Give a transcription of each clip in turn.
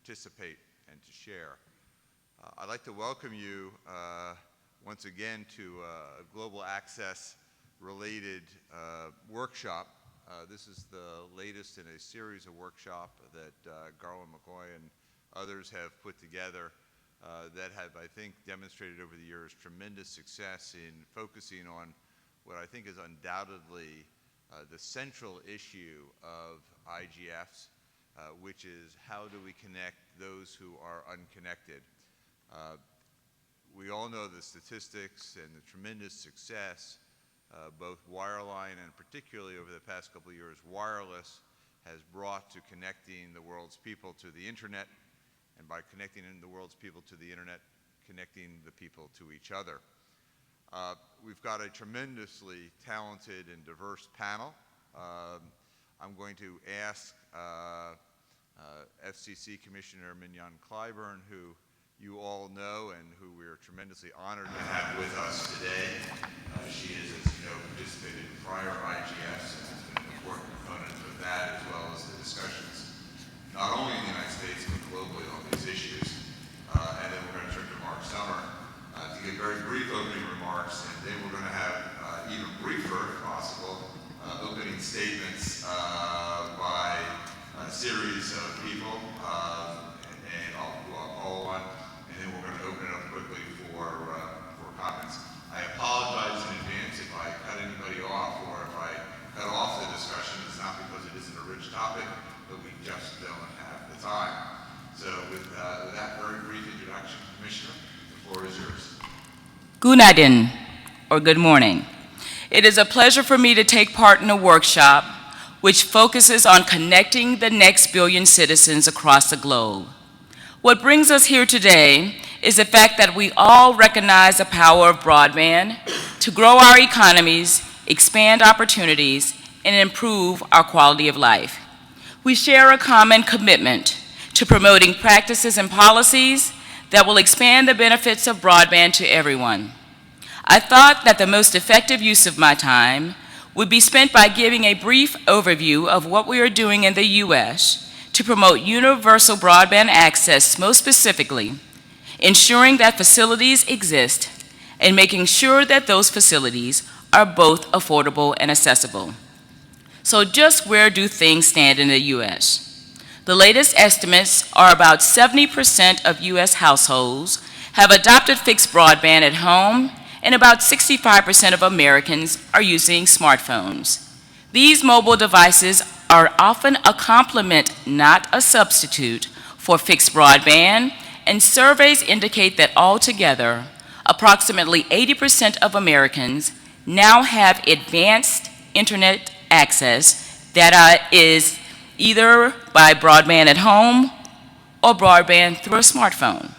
participate and to share. I'd like to welcome you once again to a global access related workshop. This is the latest in a series of workshops that Garland McCoy and others have put together that have, I think, demonstrated over the years tremendous success in focusing on what I think is undoubtedly the central issue of IGFs, which is how do we connect those who are unconnected. We all know the statistics and the tremendous success both wireline and particularly over the past couple of years wireless has brought to connecting the world's people to the internet, and by connecting the world's people to the internet, connecting the people to each other. We've got a tremendously talented and diverse panel. I'm going to ask FCC Commissioner Mignon Clyburn, who you all know and who we are tremendously honored to have with us today. She has, as you know, participated in prior IGFs and has been an important component of that, as well as the discussions, not only in the United States, but globally on these issues. And then we're going to turn to Mark Summer to give very brief opening remarks, and then we're going to have even briefer, if possible, opening statements by a series of people, and all one, and then we're going to open it up quickly for comments. I apologize in advance if I cut anybody off or if I cut off the discussion. It's not because it isn't a rich topic, but we just don't have the time. So with that very brief introduction, Commissioner, the floor is yours. Gunadin, or good morning. It is a pleasure for me to take part in a workshop which focuses on connecting the next billion citizens across the globe. What brings us here today is the fact that we all recognize the power of broadband to grow our economies, expand opportunities, and improve our quality of life. We share a common commitment to promoting practices and policies that will expand the benefits of broadband to everyone. I thought that the most effective use of my time would be spent by giving a brief overview of what we are doing in the U.S. to promote universal broadband access, most specifically, ensuring that facilities exist and making sure that those facilities are both affordable and accessible. So just where do things stand in the U.S.? The latest estimates are about 70% of U.S. households have adopted fixed broadband at home, and about 65% of Americans are using smartphones. These mobile devices are often a complement, not a substitute, for fixed broadband, and surveys indicate that altogether, approximately 80% of Americans now have advanced internet access that is either by broadband at home or broadband through a smartphone.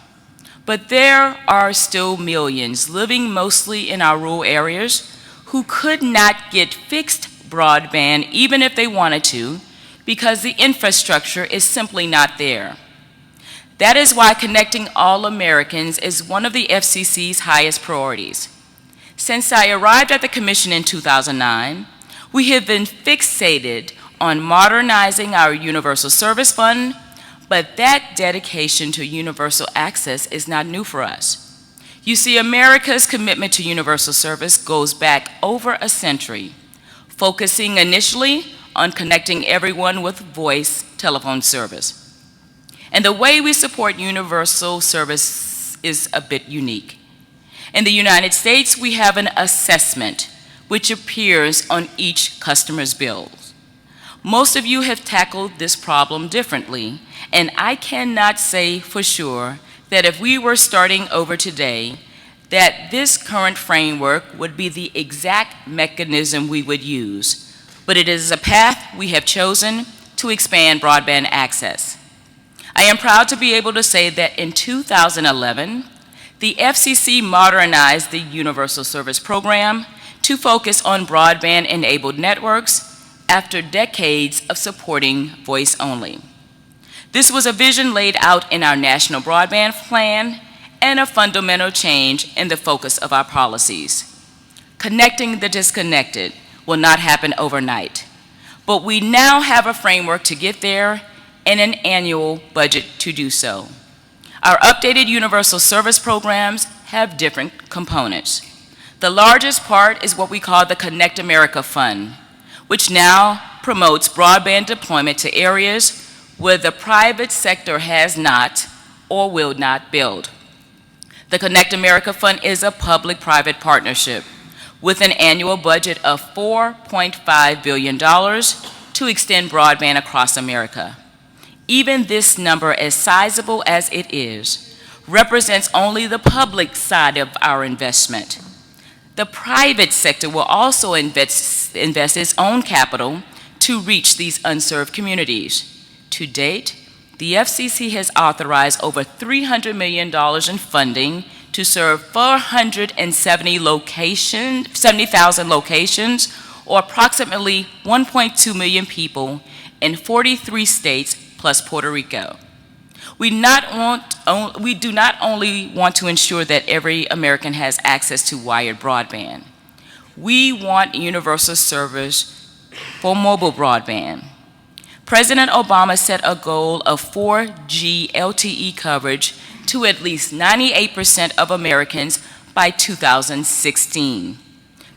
But there are still millions living mostly in our rural areas who could not get fixed broadband even if they wanted to, because the infrastructure is simply not there. That is why connecting all Americans is one of the FCC's highest priorities. Since I arrived at the Commission in 2009, we have been fixated on modernizing our Universal Service Fund, but that dedication to universal access is not new for us. You see, America's commitment to universal service goes back over a century, focusing initially on connecting everyone with voice telephone service. And the way we support universal service is a bit unique. In the United States, we have an assessment which appears on each customer's bills. Most of you have tackled this problem differently, and I cannot say for sure that if we were starting over today, that this current framework would be the exact mechanism we would use, but it is a path we have chosen to expand broadband access. I am proud to be able to say that in 2011, the FCC modernized the Universal Service Program to focus on broadband-enabled networks after decades of supporting voice only. This was a vision laid out in our National Broadband Plan and a fundamental change in the focus of our policies. Connecting the disconnected will not happen overnight, but we now have a framework to get there, and an annual budget to do so. Our updated universal service programs have different components. The largest part is what we call the Connect America Fund, which now promotes broadband deployment to areas where the private sector has not or will not build. The Connect America Fund is a public-private partnership with an annual budget of $4.5 billion to extend broadband across America. Even this number, as sizable as it is, represents only the public side of our investment. The private sector will also invest its own capital to reach these unserved communities. To date, the FCC has authorized over $300 million in funding to serve 470,000 locations, or approximately 1.2 million people in 43 states plus Puerto Rico. We do not only want to ensure that every American has access to wired broadband. We want universal service for mobile broadband. President Obama set a goal of 4G LTE coverage to at least 98% of Americans by 2016.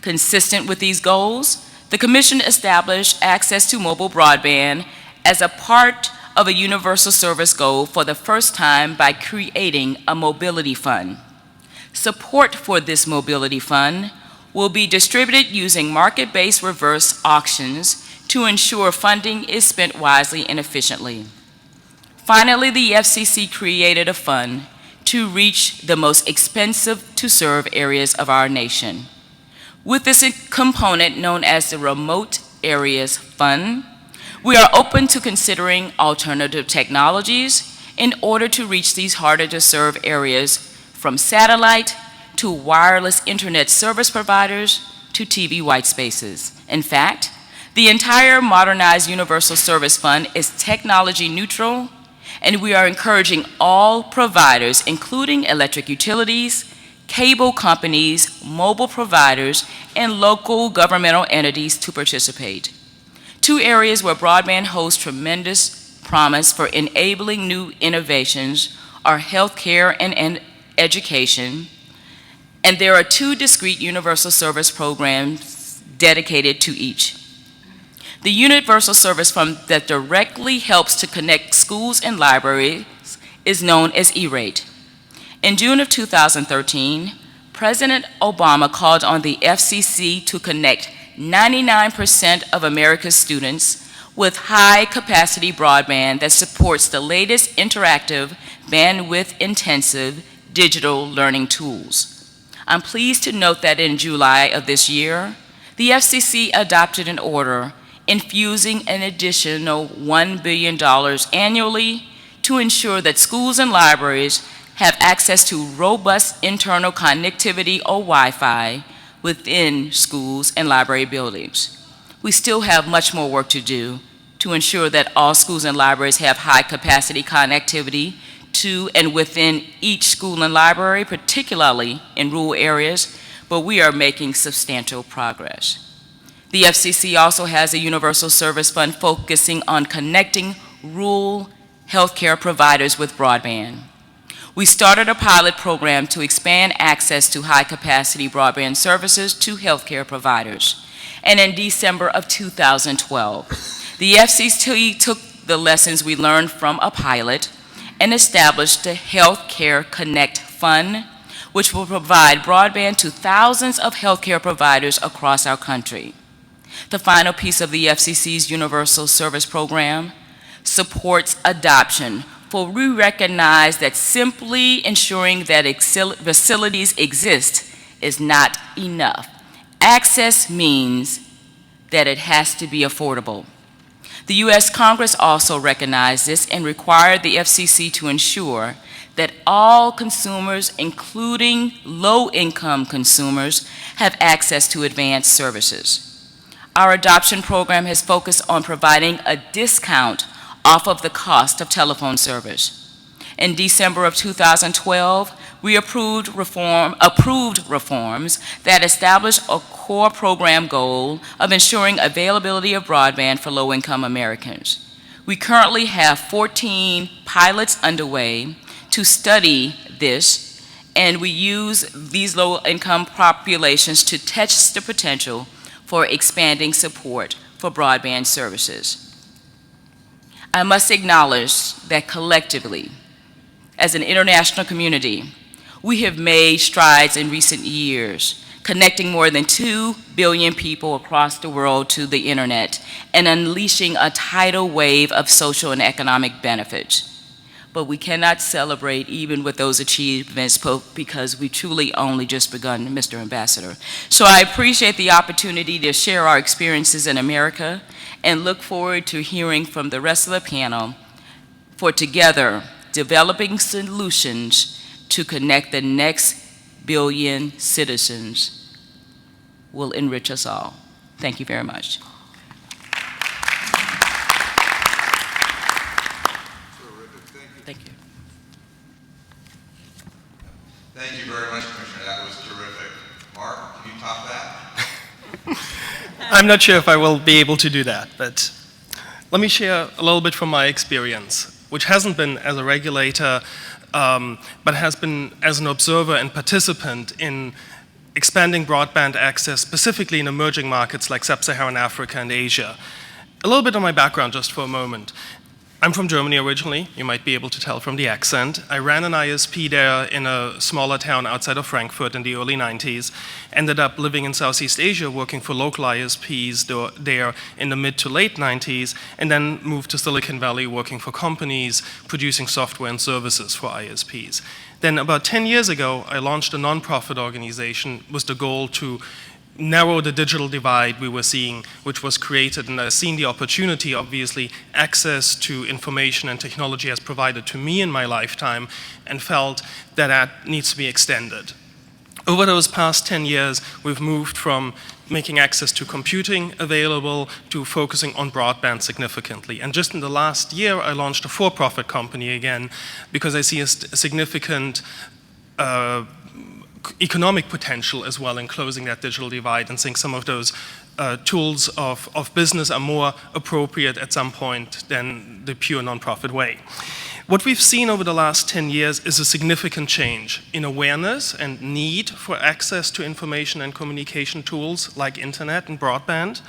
Consistent with these goals, the Commission established access to mobile broadband as a part of a universal service goal for the first time by creating a mobility fund. Support for this mobility fund will be distributed using market-based reverse auctions to ensure funding is spent wisely and efficiently. Finally, the FCC created a fund to reach the most expensive to serve areas of our nation. With this component known as the Remote Areas Fund, we are open to considering alternative technologies in order to reach these harder to serve areas, from satellite to wireless internet service providers to TV white spaces. In fact, the entire modernized Universal Service Fund is technology neutral, and we are encouraging all providers, including electric utilities, cable companies, mobile providers, and local governmental entities to participate. Two areas where broadband holds tremendous promise for enabling new innovations are healthcare and education, and there are two discrete universal service programs dedicated to each. The Universal Service Fund that directly helps to connect schools and libraries is known as E-Rate. In June of 2013, President Obama called on the FCC to connect 99% of America's students with high-capacity broadband that supports the latest interactive, bandwidth-intensive digital learning tools. I'm pleased to note that in July of this year, the FCC adopted an order infusing an additional $1 billion annually to ensure that schools and libraries have access to robust internal connectivity or Wi-Fi within schools and library buildings. We still have much more work to do to ensure that all schools and libraries have high-capacity connectivity to and within each school and library, particularly in rural areas, but we are making substantial progress. The FCC also has a Universal Service Fund focusing on connecting rural healthcare providers with broadband. We started a pilot program to expand access to high-capacity broadband services to healthcare providers. And in December of 2012, the FCC took the lessons we learned from a pilot and established the Healthcare Connect Fund, which will provide broadband to thousands of healthcare providers across our country. The final piece of the FCC's Universal Service Program supports adoption, for we recognize that simply ensuring that facilities exist is not enough. Access means that it has to be affordable. The U.S. Congress also recognized this and required the FCC to ensure that all consumers, including low-income consumers, have access to advanced services. Our adoption program has focused on providing a discount off of the cost of telephone service. In December of 2012, we approved reforms that establish a core program goal of ensuring availability of broadband for low-income Americans. We currently have 14 pilots underway to study this, and we use these low-income populations to test the potential for expanding support for broadband services. I must acknowledge that collectively, as an international community, we have made strides in recent years, connecting more than 2 billion people across the world to the internet and unleashing a tidal wave of social and economic benefits. But we cannot celebrate even with those achievements because we truly only just begun, Mr. Ambassador. So I appreciate the opportunity to share our experiences in America and look forward to hearing from the rest of the panel for together developing solutions to connect the next billion citizens will enrich us all. Thank you very much. Terrific. Thank you. Thank you very much, Commissioner. That was terrific. Mark, can you top that? I'm not sure if I will be able to do that, but let me share a little bit from my experience, which hasn't been as a regulator, but has been as an observer and participant in expanding broadband access, specifically in emerging markets like sub-Saharan Africa and Asia. A little bit on my background just for a moment. I'm from Germany originally, you might be able to tell from the accent. I ran an ISP there in a smaller town outside of Frankfurt in the early 90s, ended up living in Southeast Asia, working for local ISPs there in the mid to late 90s, and then moved to Silicon Valley working for companies producing software and services for ISPs. Then about 10 years ago, I launched a nonprofit organization with the goal to narrow the digital divide we were seeing, which was created, and I've seen the opportunity, obviously, access to information and technology has provided to me in my lifetime, and felt that that needs to be extended. Over those past 10 years, we've moved from making access to computing available to focusing on broadband significantly. And just in the last year, I launched a for-profit company again, because I see a significant economic potential as well in closing that digital divide, and think some of those tools of business are more appropriate at some point than the pure nonprofit way. What we've seen over the last 10 years is a significant change in awareness and need for access to information and communication tools like internet and broadband,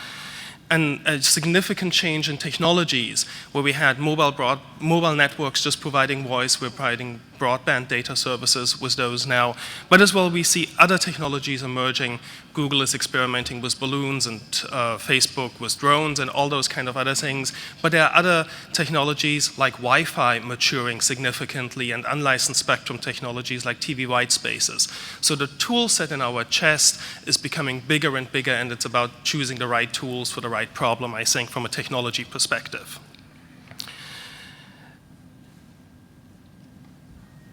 and a significant change in technologies where we had mobile networks just providing voice, we're providing broadband data services with those now. But as well, we see other technologies emerging. Google is experimenting with balloons, and Facebook with drones and all those kind of other things. But there are other technologies like Wi-Fi maturing significantly, and unlicensed spectrum technologies like TV white spaces. So the tool set in our chest is becoming bigger and bigger, and it's about choosing the right tools for the right problem, I think, from a technology perspective.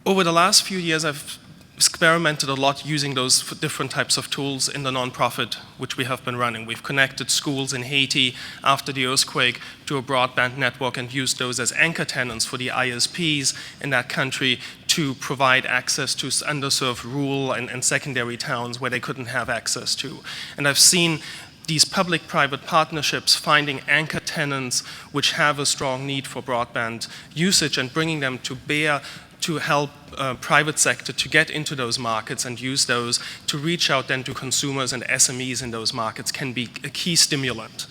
Over the last few years, I've experimented a lot using those different types of tools in the nonprofit which we have been running. We've connected schools in Haiti after the earthquake to a broadband network and used those as anchor tenants for the ISPs in that country to provide access to underserved rural and secondary towns where they couldn't have access to. And I've seen these public-private partnerships finding anchor tenants which have a strong need for broadband usage and bringing them to bear to help private sector to get into those markets and use those to reach out then to consumers and SMEs in those markets can be a key stimulant.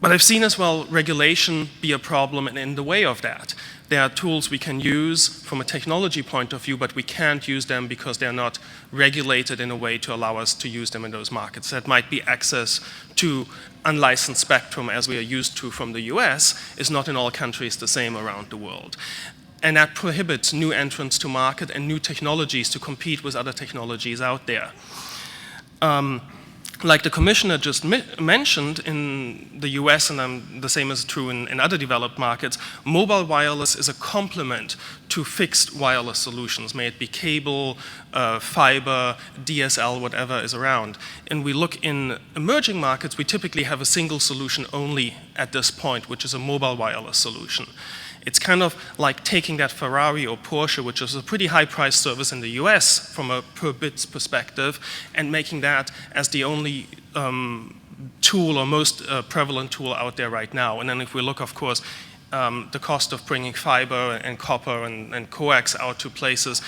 But I've seen as well regulation be a problem and in the way of that. There are tools we can use from a technology point of view, but we can't use them because they're not regulated in a way to allow us to use them in those markets. That might be access to unlicensed spectrum as we are used to from the US is not in all countries the same around the world. And that prohibits new entrants to market and new technologies to compete with other technologies out there. Like the commissioner just mentioned, in the US, and the same is true in other developed markets, mobile wireless is a complement to fixed wireless solutions, may it be cable, fiber, DSL, whatever is around. And we look in emerging markets, we typically have a single solution only at this point, which is a mobile wireless solution. It's kind of like taking that Ferrari or Porsche, which is a pretty high-priced service in the US from a per bits perspective, and making that as the only tool or most prevalent tool out there right now. And then if we look, of course, the cost of bringing fiber and copper and coax out to places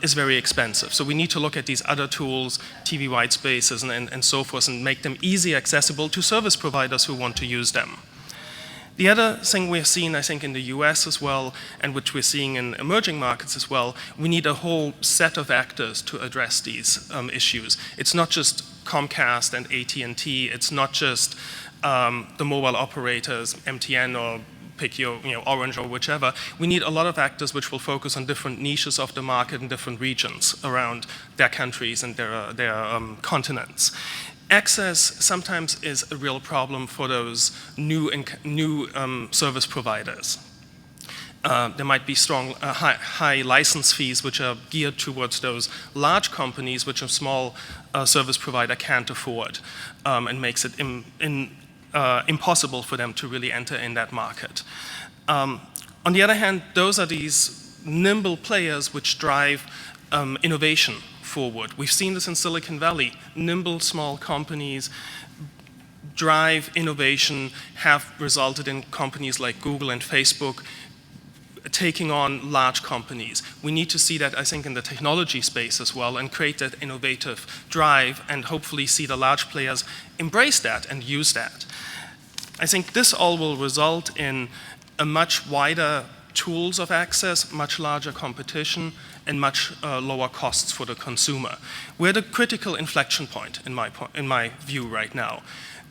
is very expensive. So we need to look at these other tools, TV white spaces and so forth, and make them easy accessible to service providers who want to use them. The other thing we're seeing, I think, in the US as well, and which we're seeing in emerging markets as well, we need a whole set of actors to address these issues. It's not just Comcast and AT&T, it's not just the mobile operators, MTN or pick your, Orange or whichever. We need a lot of actors which will focus on different niches of the market in different regions around their countries and their continents. Access sometimes is a real problem for those new service providers. There might be strong, high license fees which are geared towards those large companies which a small service provider can't afford, and makes it impossible for them to really enter in that market. On the other hand, those are these nimble players which drive innovation forward. We've seen this in Silicon Valley. Nimble small companies drive innovation, have resulted in companies like Google and Facebook taking on large companies. We need to see that, I think, in the technology space as well, and create that innovative drive, and hopefully see the large players embrace that and use that. I think this all will result in a much wider tools of access, much larger competition, and much lower costs for the consumer. We're at a critical inflection point, in my view right now.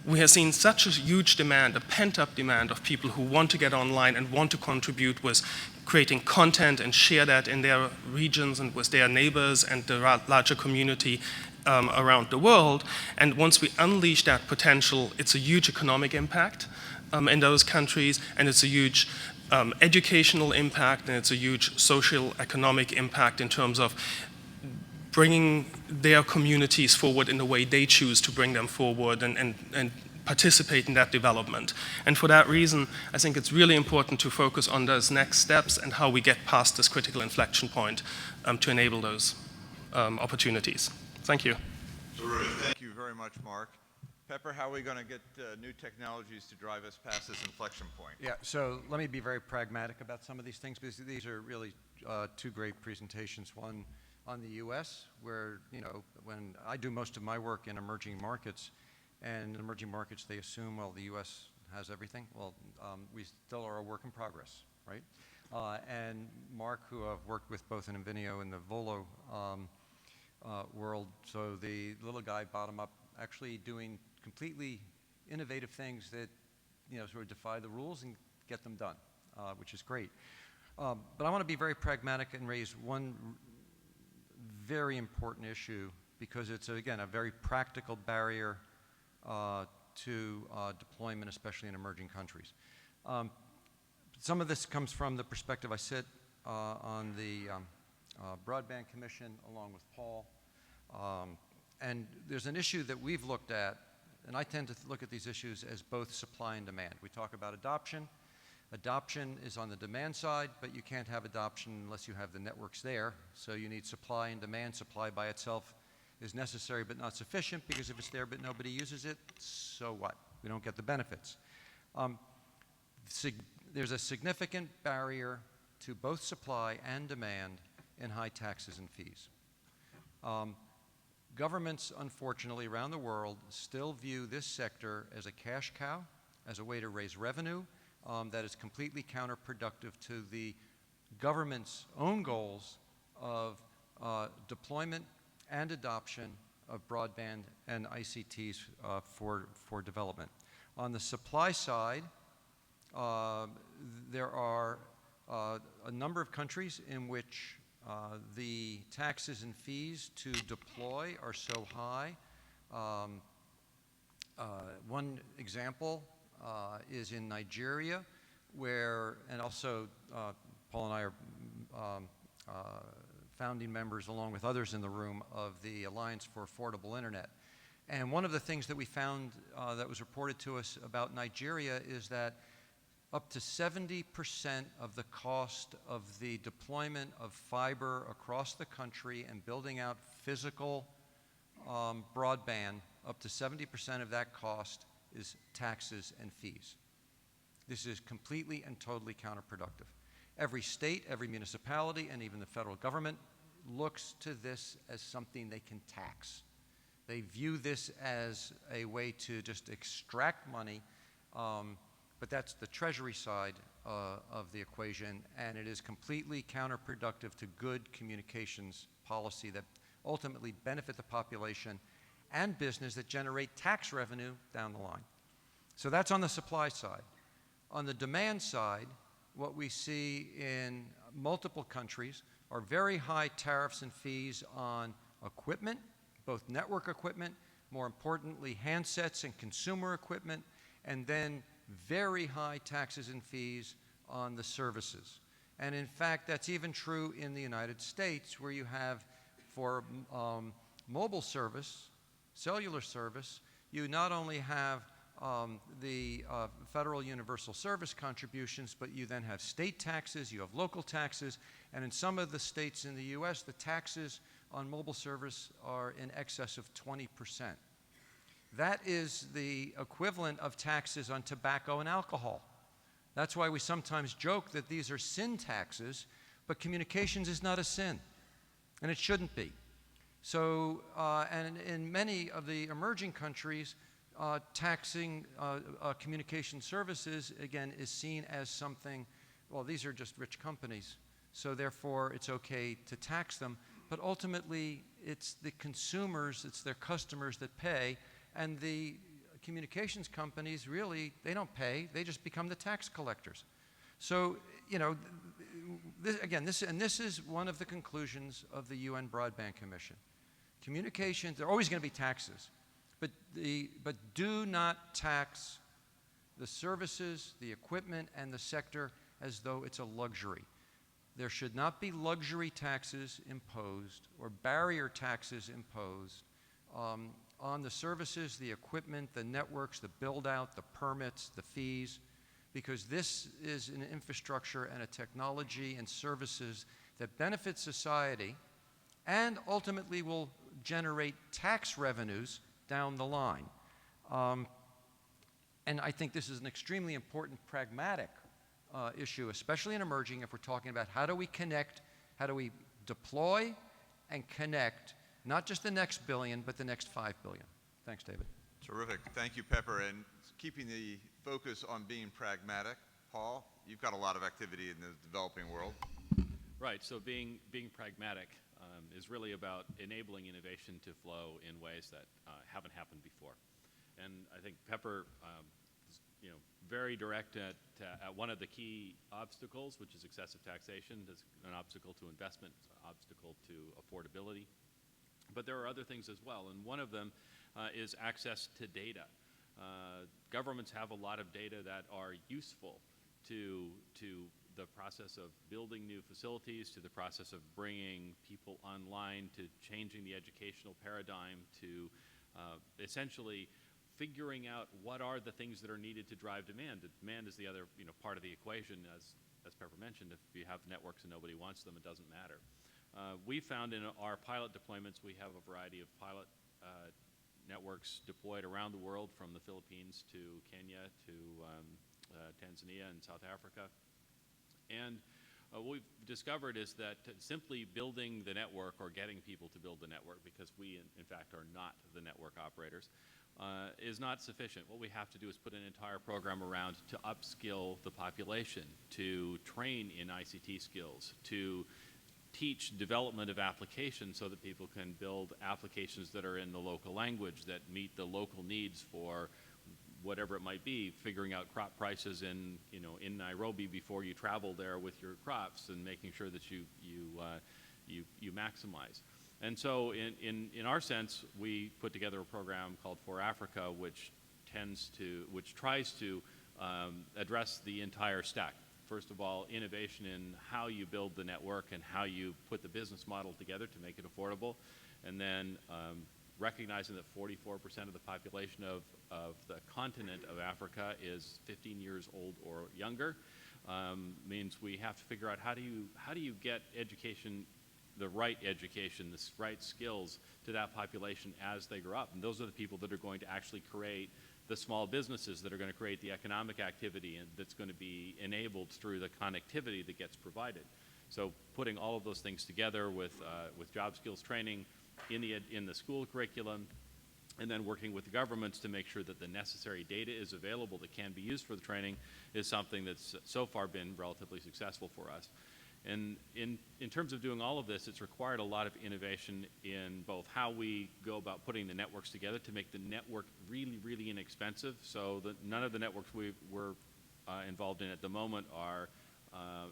We have seen such a huge demand, a pent-up demand of people who want to get online and want to contribute with creating content and share that in their regions and with their neighbors and the larger community around the world. And once we unleash that potential, it's a huge economic impact in those countries, and it's a huge educational impact, and it's a huge social economic impact in terms of bringing their communities forward in the way they choose to bring them forward and participate in that development. And for that reason, I think it's really important to focus on those next steps and how we get past this critical inflection point to enable those opportunities. Thank you. Terrific. Thank you very much, Mark. Pepper, how are we going to get new technologies to drive us past this inflection point? Yeah, so let me be very pragmatic about some of these things, because these are really two great presentations. One on the US, where, when I do most of my work in emerging markets, and in emerging markets they assume, well, the US has everything. Well, we still are a work in progress, right? And Mark, who I've worked with both in Invenio and the Volo world, so the little guy bottom up, actually doing completely innovative things that, sort of defy the rules and get them done, which is great. But I want to be very pragmatic and raise one very important issue, because it's, again, a very practical barrier to deployment, especially in emerging countries. Some of this comes from the perspective I sit on the Broadband Commission along with Paul. And there's an issue that we've looked at, and I tend to look at these issues as both supply and demand. We talk about adoption. Adoption is on the demand side, but you can't have adoption unless you have the networks there. So you need supply and demand. Supply by itself is necessary but not sufficient, because if it's there but nobody uses it, so what? We don't get the benefits. There's a significant barrier to both supply and demand in high taxes and fees. Governments, unfortunately, around the world still view this sector as a cash cow, as a way to raise revenue that is completely counterproductive to the government's own goals of deployment and adoption of broadband and ICTs for development. On the supply side, there are a number of countries in which the taxes and fees to deploy are so high. One example is in Nigeria, where, and also Paul and I are founding members, along with others in the room, of the Alliance for Affordable Internet. And one of the things that we found that was reported to us about Nigeria is that up to 70% of the cost of the deployment of fiber across the country and building out physical broadband up to 70% of that cost is taxes and fees. This is completely and totally counterproductive. Every state, every municipality, and even the federal government looks to this as something they can tax. They view this as a way to just extract money, but that's the Treasury side of the equation, and it is completely counterproductive to good communications policy that ultimately benefit the population and business that generate tax revenue down the line. So that's on the supply side. On the demand side, what we see in multiple countries are very high tariffs and fees on equipment, both network equipment, more importantly handsets and consumer equipment, and then very high taxes and fees on the services. And in fact, that's even true in the United States, where you have, for mobile service, cellular service, you not only have the federal universal service contributions, but you then have state taxes, you have local taxes, and in some of the states in the US, the taxes on mobile service are in excess of 20%. That is the equivalent of taxes on tobacco and alcohol. That's why we sometimes joke that these are sin taxes, but communications is not a sin, and it shouldn't be. So, and in many of the emerging countries, taxing communication services, again, is seen as something, well, these are just rich companies, so therefore it's okay to tax them. But ultimately, it's the consumers, it's their customers that pay, and the communications companies really, they don't pay, they just become the tax collectors. So, you know, this is one of the conclusions of the UN Broadband Commission. Communications, there are always going to be taxes, but do not tax the services, the equipment, and the sector as though it's a luxury. There should not be luxury taxes imposed or barrier taxes imposed on the services, the equipment, the networks, the build-out, the permits, the fees, because this is an infrastructure and a technology and services that benefit society and ultimately will generate tax revenues down the line. And I think this is an extremely important pragmatic issue, especially in emerging, if we're talking about how do we connect, how do we deploy and connect not just the next billion, but the next 5 billion. Thanks, David. Terrific. Thank you, Pepper. And keeping the focus on being pragmatic, Paul, you've got a lot of activity in the developing world. Right. So being pragmatic is really about enabling innovation to flow in ways that haven't happened before. And I think Pepper is, very direct at one of the key obstacles, which is excessive taxation. There's an obstacle to investment, an obstacle to affordability. But there are other things as well, and one of them is access to data. Governments have a lot of data that are useful to the process of building new facilities, to the process of bringing people online, to changing the educational paradigm, to essentially figuring out what are the things that are needed to drive demand. Demand is the other part of the equation, as Pepper mentioned. If you have networks and nobody wants them, it doesn't matter. We found in our pilot deployments, we have a variety of pilot networks deployed around the world, from the Philippines to Kenya to Tanzania and South Africa. And what we've discovered is that simply building the network or getting people to build the network, because we, in fact, are not the network operators, is not sufficient. What we have to do is put an entire program around to upskill the population, to train in ICT skills, to teach development of applications so that people can build applications that are in the local language, that meet the local needs for whatever it might be, figuring out crop prices in Nairobi before you travel there with your crops, and making sure that you maximize. And so in our sense, we put together a program called For Africa, which tries to address the entire stack. First of all, innovation in how you build the network and how you put the business model together to make it affordable, and then recognizing that 44% of the population of the continent of Africa is 15 years old or younger, means we have to figure out how do you get education the right education, the right skills to that population as they grow up. And those are the people that are going to actually create the small businesses that are going to create the economic activity and that's going to be enabled through the connectivity that gets provided. So putting all of those things together with job skills training in the school curriculum, and then working with the governments to make sure that the necessary data is available that can be used for the training is something that's so far been relatively successful for us. And in terms of doing all of this, it's required a lot of innovation in both how we go about putting the networks together to make the network really, really inexpensive, so that none of the networks we're involved in at the moment are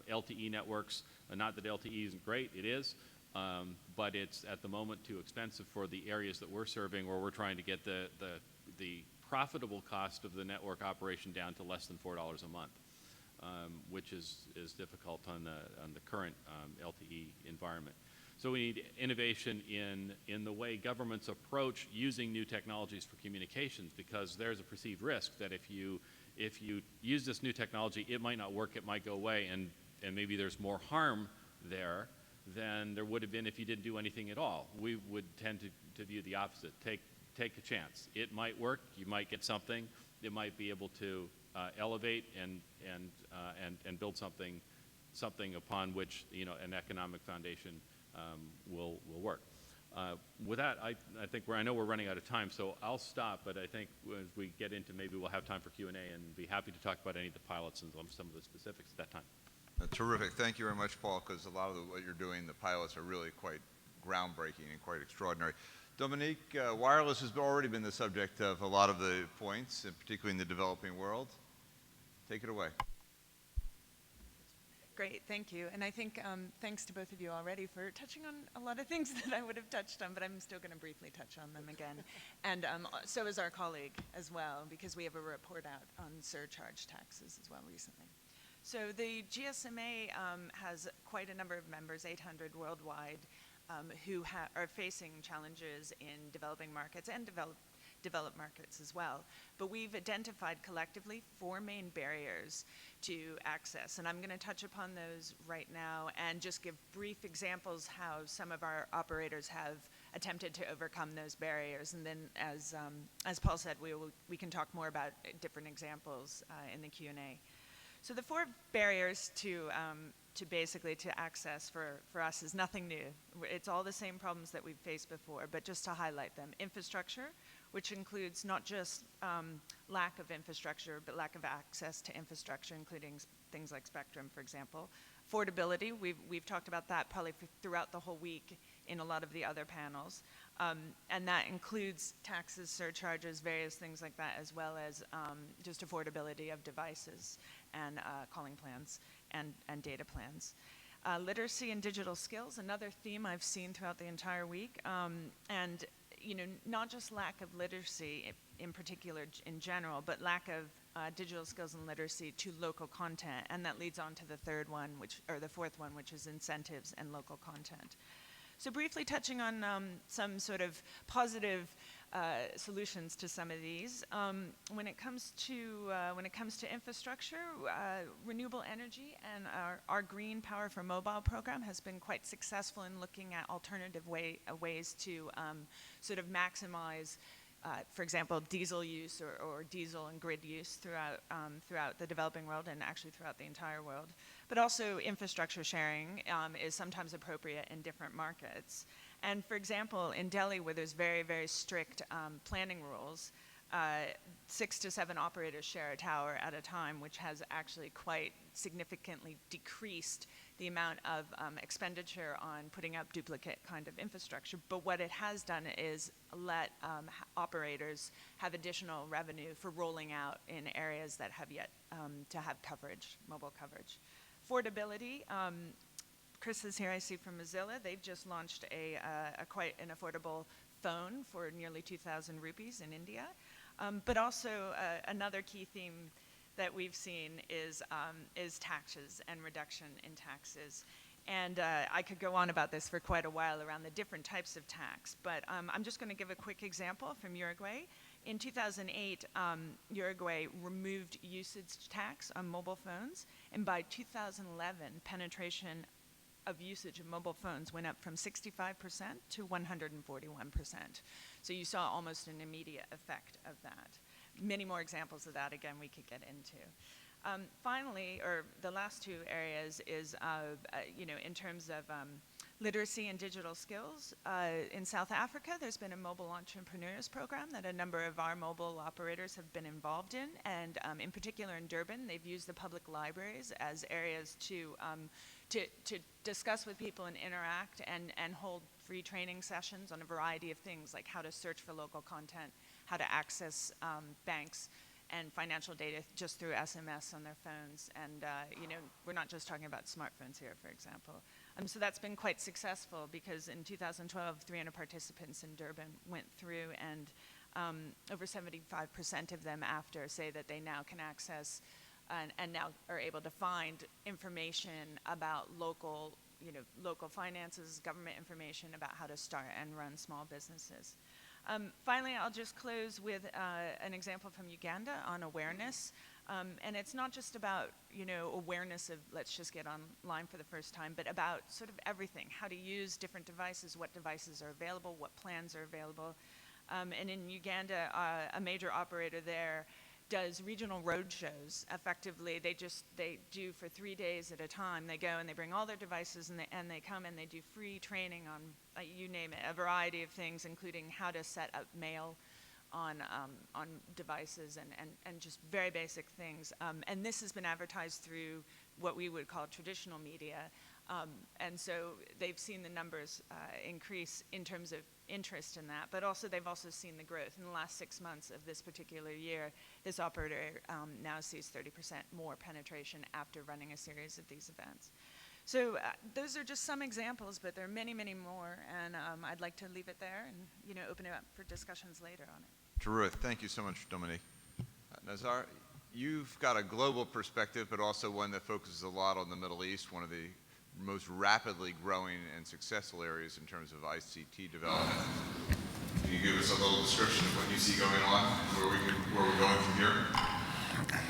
LTE networks. Not that LTE isn't great, it is, but it's at the moment too expensive for the areas that we're serving, where we're trying to get the profitable cost of the network operation down to less than $4 a month. Which is difficult on the current LTE environment. So we need innovation in the way governments approach using new technologies for communications, because there's a perceived risk that if you use this new technology, it might not work, it might go away, and maybe there's more harm there than there would have been if you didn't do anything at all. We would tend to view the opposite. Take a chance. It might work, you might get something, it might be able to elevate and build something upon which an economic foundation will work. With that, I think I know we're running out of time, so I'll stop. But I think as we get into, maybe we'll have time for Q&A, and be happy to talk about any of the pilots and some of the specifics at that time. Terrific. Thank you very much, Paul, because a lot of what you're doing, the pilots are really quite groundbreaking and quite extraordinary. Dominique, wireless has already been the subject of a lot of the points, and particularly in the developing world. Take it away. Great, thank you. And I think thanks to both of you already for touching on a lot of things that I would have touched on, but I'm still going to briefly touch on them again. And so is our colleague as well, because we have a report out on surcharge taxes as well recently. So the GSMA has quite a number of members, 800 worldwide, who are facing challenges in developing markets and developed markets as well. But we've identified collectively 4 main barriers to access, and I'm going to touch upon those right now and just give brief examples how some of our operators have attempted to overcome those barriers. And then, as Paul said, we can talk more about different examples in the Q&A. So the 4 barriers to basically to access for us is nothing new. It's all the same problems that we've faced before, but just to highlight them. Infrastructure, which includes not just lack of infrastructure, but lack of access to infrastructure, including things like spectrum, for example. Affordability, we've talked about that probably throughout the whole week in a lot of the other panels. And that includes taxes, surcharges, various things like that, as well as just affordability of devices and calling plans and data plans. Literacy and digital skills, another theme I've seen throughout the entire week. And not just lack of literacy in particular in general, but lack of digital skills and literacy to local content. And that leads on to the the fourth one, which is incentives and local content. So briefly touching on some sort of positive solutions to some of these. When it comes to infrastructure, renewable energy and our Green Power for Mobile program has been quite successful in looking at alternative ways to sort of maximize, for example, diesel use or diesel and grid use throughout the developing world and actually throughout the entire world. But also infrastructure sharing is sometimes appropriate in different markets. And for example, in Delhi, where there's very, very strict planning rules, 6 to 7 operators share a tower at a time, which has actually quite significantly decreased the amount of expenditure on putting up duplicate kind of infrastructure. But what it has done is let operators have additional revenue for rolling out in areas that have yet to have coverage, mobile coverage. Affordability. Chris is here, I see, from Mozilla. They've just launched a quite an affordable phone for nearly 2,000 rupees in India. But also another key theme that we've seen is taxes and reduction in taxes. And I could go on about this for quite a while around the different types of tax, but I'm just going to give a quick example from Uruguay. In 2008, Uruguay removed usage tax on mobile phones, and by 2011, penetration of usage of mobile phones went up from 65% to 141%. So you saw almost an immediate effect of that. Many more examples of that, again, we could get into. Finally, or the last two areas is, in terms of literacy and digital skills. In South Africa, there's been a mobile entrepreneurs program that a number of our mobile operators have been involved in, and in particular in Durban, they've used the public libraries as areas to discuss with people and interact and hold free training sessions on a variety of things, like how to search for local content, how to access banks and financial data just through SMS on their phones. And, we're not just talking about smartphones here, for example. So that's been quite successful, because in 2012, 300 participants in Durban went through, and over 75% of them after say that they now can access and now are able to find information about local finances, government information about how to start and run small businesses. Finally, I'll just close with an example from Uganda on awareness. And it's not just about, awareness of let's just get online for the first time, but about sort of everything, how to use different devices, what devices are available, what plans are available. And in Uganda, a major operator there does regional road shows. Effectively, they do for 3 days at a time. They go and they bring all their devices, and they come and they do free training on, you name it, a variety of things, including how to set up mail on devices and just very basic things. And this has been advertised through what we would call traditional media. And so they've seen the numbers increase in terms of interest in that, but also they've also seen the growth. In the last 6 months of this particular year, this operator now sees 30% more penetration after running a series of these events. So those are just some examples, but there are many, many more, and I'd like to leave it there and open it up for discussions later on it. Terrific. Thank you so much, Dominique. Nazar, you've got a global perspective, but also one that focuses a lot on the Middle East, one of the most rapidly growing and successful areas in terms of ICT development. Can you give us a little description of what you see going on and where we're going from here?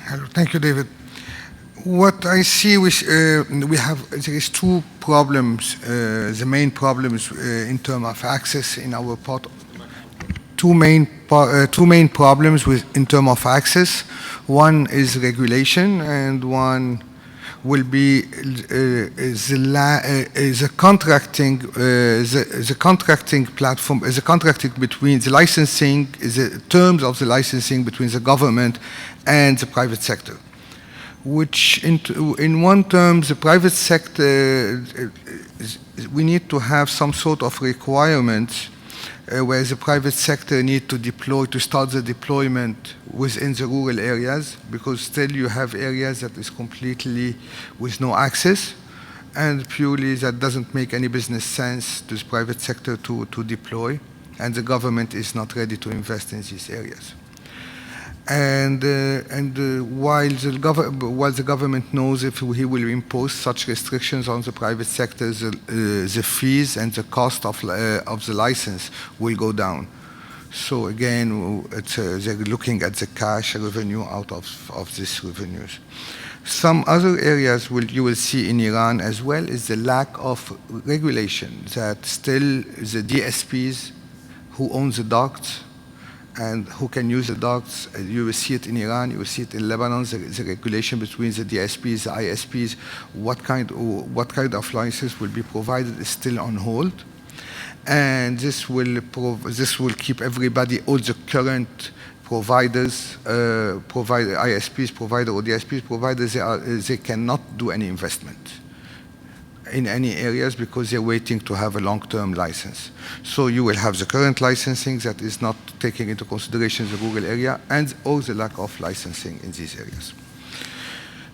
Hello, thank you, David. What I see, there is two problems, the main problems in terms of access in our part. Two main problems in terms of access. One is regulation, and one will be the contracting platform, the contracting between the licensing, the terms of the licensing between the government and the private sector. Which in one term, the private sector, we need to have some sort of requirements where the private sector need to start the deployment within the rural areas, because still you have areas that is completely with no access, and purely that doesn't make any business sense to the private sector to deploy, and the government is not ready to invest in these areas. And while the government knows if he will impose such restrictions on the private sector, the fees and the cost of the license will go down. So again, they're looking at the cash revenue out of these revenues. Some other areas you will see in Iran as well is the lack of regulation, that still the DSPs who own the ducts and who can use the ducts. You will see it in Iran, you will see it in Lebanon, the regulation between the DSPs, the ISPs, what kind of license will be provided is still on hold. And this will keep everybody, all the current providers, ISPs provider or DSPs providers, they cannot do any investment in any areas because they're waiting to have a long-term license. So you will have the current licensing that is not taking into consideration the rural area and all the lack of licensing in these areas.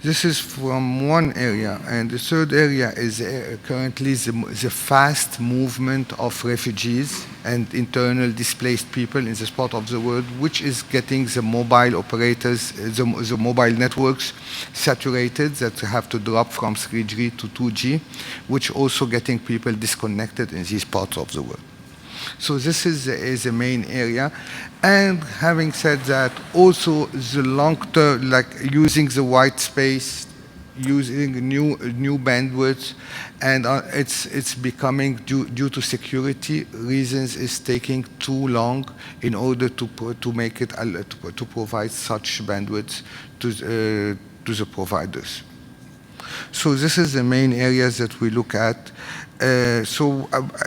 This is from one area, and the third area is currently the fast movement of refugees and internal displaced people in this part of the world, which is getting the mobile operators, the mobile networks saturated, that have to drop from 3G to 2G, which also getting people disconnected in these parts of the world. So this is the main area. And having said that, also the long term, like using the white space using new bandwidth, and it's becoming due to security reasons is taking too long in order to make it to provide such bandwidth to the providers. So this is the main areas that we look at.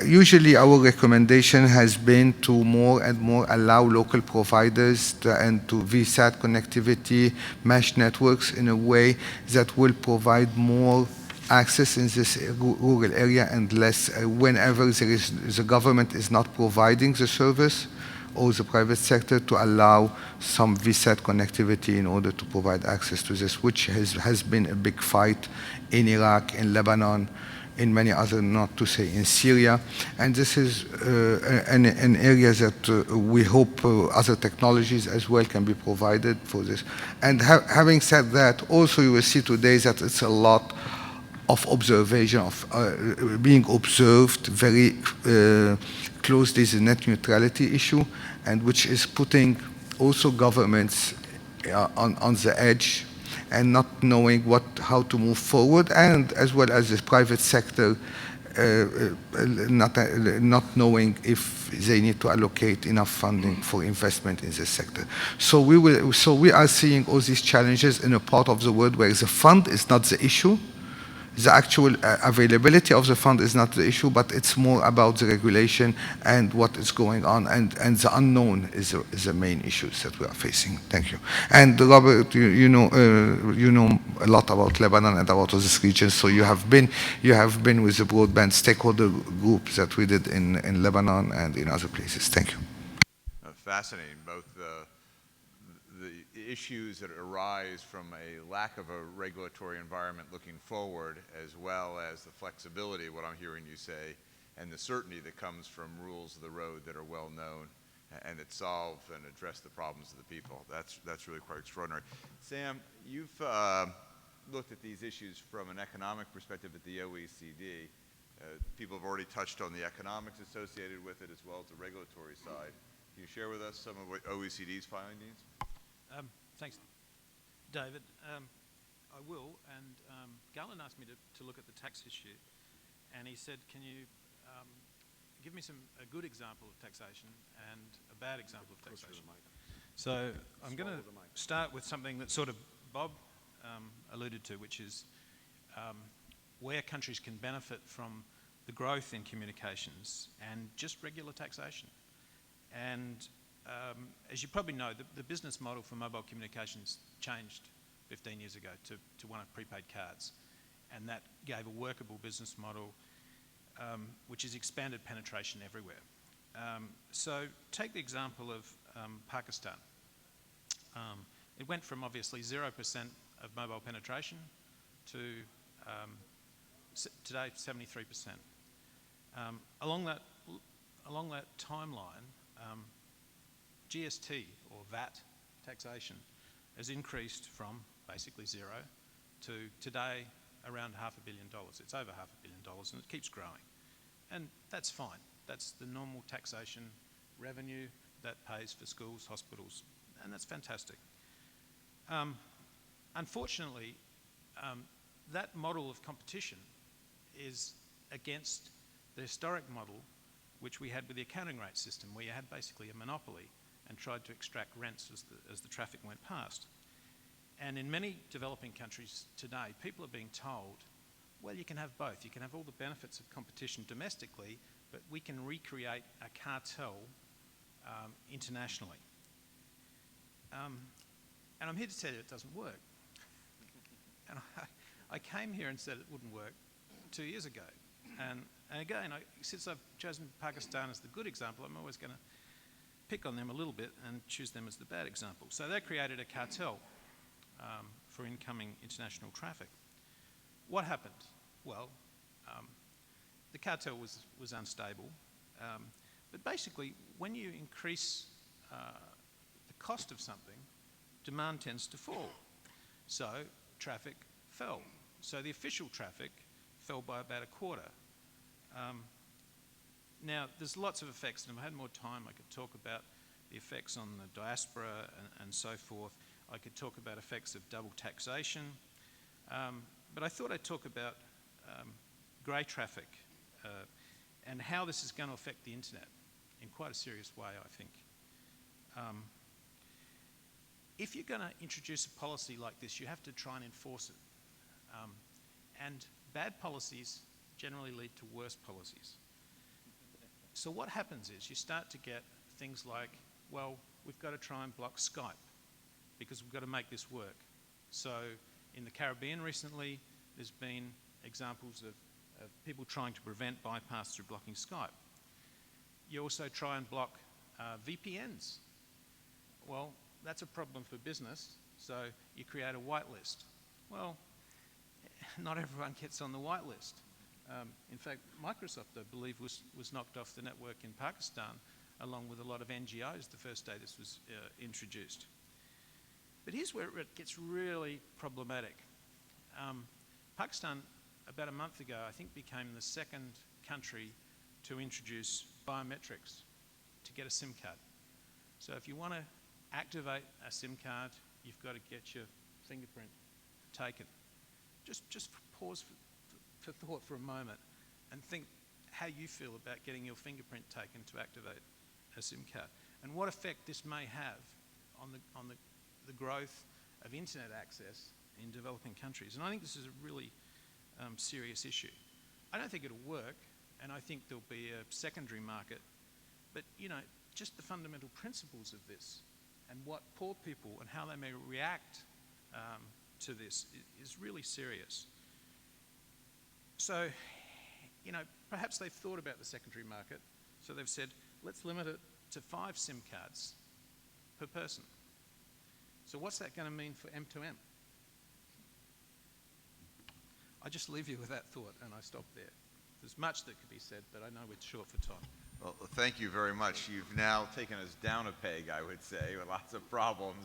Usually our recommendation has been to more and more allow local providers and to VSAT connectivity, mesh networks in a way that will provide more access in this rural area and less whenever the government is not providing the service or the private sector to allow some VSAT connectivity in order to provide access to this, which has been a big fight in Iraq, in Lebanon, in many other, not to say in Syria. And this is an area that we hope other technologies as well can be provided for this. And having said that, also you will see today that it's a lot of observation, of being observed very closely the net neutrality issue, and which is putting also governments on the edge and not knowing how to move forward, and as well as the private sector not knowing if they need to allocate enough funding for investment in this sector. So we are seeing all these challenges in a part of the world where the fund is not the issue. The actual availability of the fund is not the issue, but it's more about the regulation and what is going on, and the unknown is the main issues that we are facing. Thank you. And Robert, you know a lot about Lebanon and about all these regions, so you have been with the broadband stakeholder group that we did in Lebanon and in other places. Thank you. Fascinating, both the issues that arise from a lack of a regulatory environment looking forward, as well as the flexibility, what I'm hearing you say, and the certainty that comes from rules of the road that are well known and that solve and address the problems of the people. That's really quite extraordinary. Sam, you've looked at these issues from an economic perspective at the OECD. People have already touched on the economics associated with it as well as the regulatory side. Can you share with us some of what OECD's findings? Thanks, David. I will, and Galen asked me to look at the tax issue, and he said, can you give me a good example of taxation and a bad example of taxation? So I'm going to start with something that sort of Bob alluded to, which is where countries can benefit from the growth in communications and just regular taxation. And as you probably know, the business model for mobile communications changed 15 years ago to one of prepaid cards. And that gave a workable business model which has expanded penetration everywhere. So take the example of Pakistan. It went from obviously 0% of mobile penetration to today 73%. Along that timeline, GST, or VAT taxation, has increased from basically zero to today around $500 million. It's over $500 million, and it keeps growing. And that's fine. That's the normal taxation revenue that pays for schools, hospitals, and that's fantastic. Unfortunately, that model of competition is against the historic model which we had with the accounting rate system, where you had basically a monopoly and tried to extract rents as the traffic went past. And in many developing countries today, people are being told, well, you can have both. You can have all the benefits of competition domestically, but we can recreate a cartel internationally. And I'm here to tell you it doesn't work. And I came here and said it wouldn't work 2 years ago. And again, since I've chosen Pakistan as the good example, I'm always going to pick on them a little bit and choose them as the bad example. So they created a cartel for incoming international traffic. What happened? Well, the cartel was unstable. But basically, when you increase the cost of something, demand tends to fall. So traffic fell. So the official traffic fell by about a quarter. Now, there's lots of effects, and if I had more time, I could talk about the effects on the diaspora and so forth. I could talk about effects of double taxation. But I thought I'd talk about grey traffic and how this is going to affect the internet in quite a serious way, I think. If you're going to introduce a policy like this, you have to try and enforce it. And bad policies generally lead to worse policies. So what happens is you start to get things like, well, we've got to try and block Skype because we've got to make this work. So in the Caribbean recently, there's been examples of people trying to prevent bypass through blocking Skype. You also try and block VPNs. Well, that's a problem for business, so you create a whitelist. Well, not everyone gets on the whitelist. In fact, Microsoft, I believe, was knocked off the network in Pakistan, along with a lot of NGOs the first day this was introduced. But here's where it gets really problematic. Pakistan, about a month ago, I think became the second country to introduce biometrics to get a SIM card. So if you want to activate a SIM card, you've got to get your fingerprint taken. Just pause for thought for a moment and think how you feel about getting your fingerprint taken to activate a SIM card and what effect this may have on the growth of internet access in developing countries. And I think this is a really serious issue. I don't think it'll work, and I think there'll be a secondary market, but you know, just the fundamental principles of this and what poor people and how they may react to this is really serious. So, you know, perhaps they've thought about the secondary market, so they've said, let's limit it to 5 SIM cards per person. So what's that going to mean for M2M? I just leave you with that thought, and I stop there. There's much that could be said, but I know we're short for time. Well, thank you very much. You've now taken us down a peg, I would say, with lots of problems.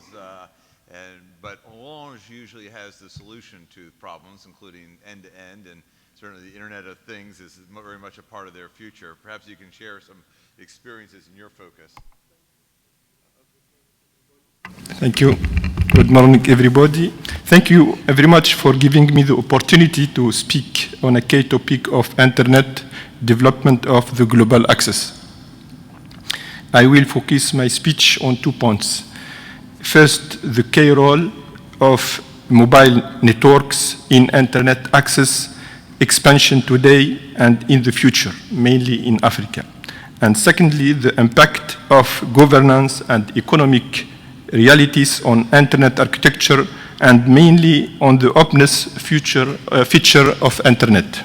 But Orange usually has the solution to problems, including end-to-end, and certainly the Internet of Things is very much a part of their future. Perhaps you can share some experiences in your focus. Thank you. Good morning, everybody. Thank you very much for giving me the opportunity to speak on a key topic of Internet development of the global access. I will focus my speech on 2 points. First, the key role of mobile networks in Internet access expansion today and in the future, mainly in Africa. And secondly, the impact of governance and economic realities on Internet architecture and mainly on the openness feature of Internet.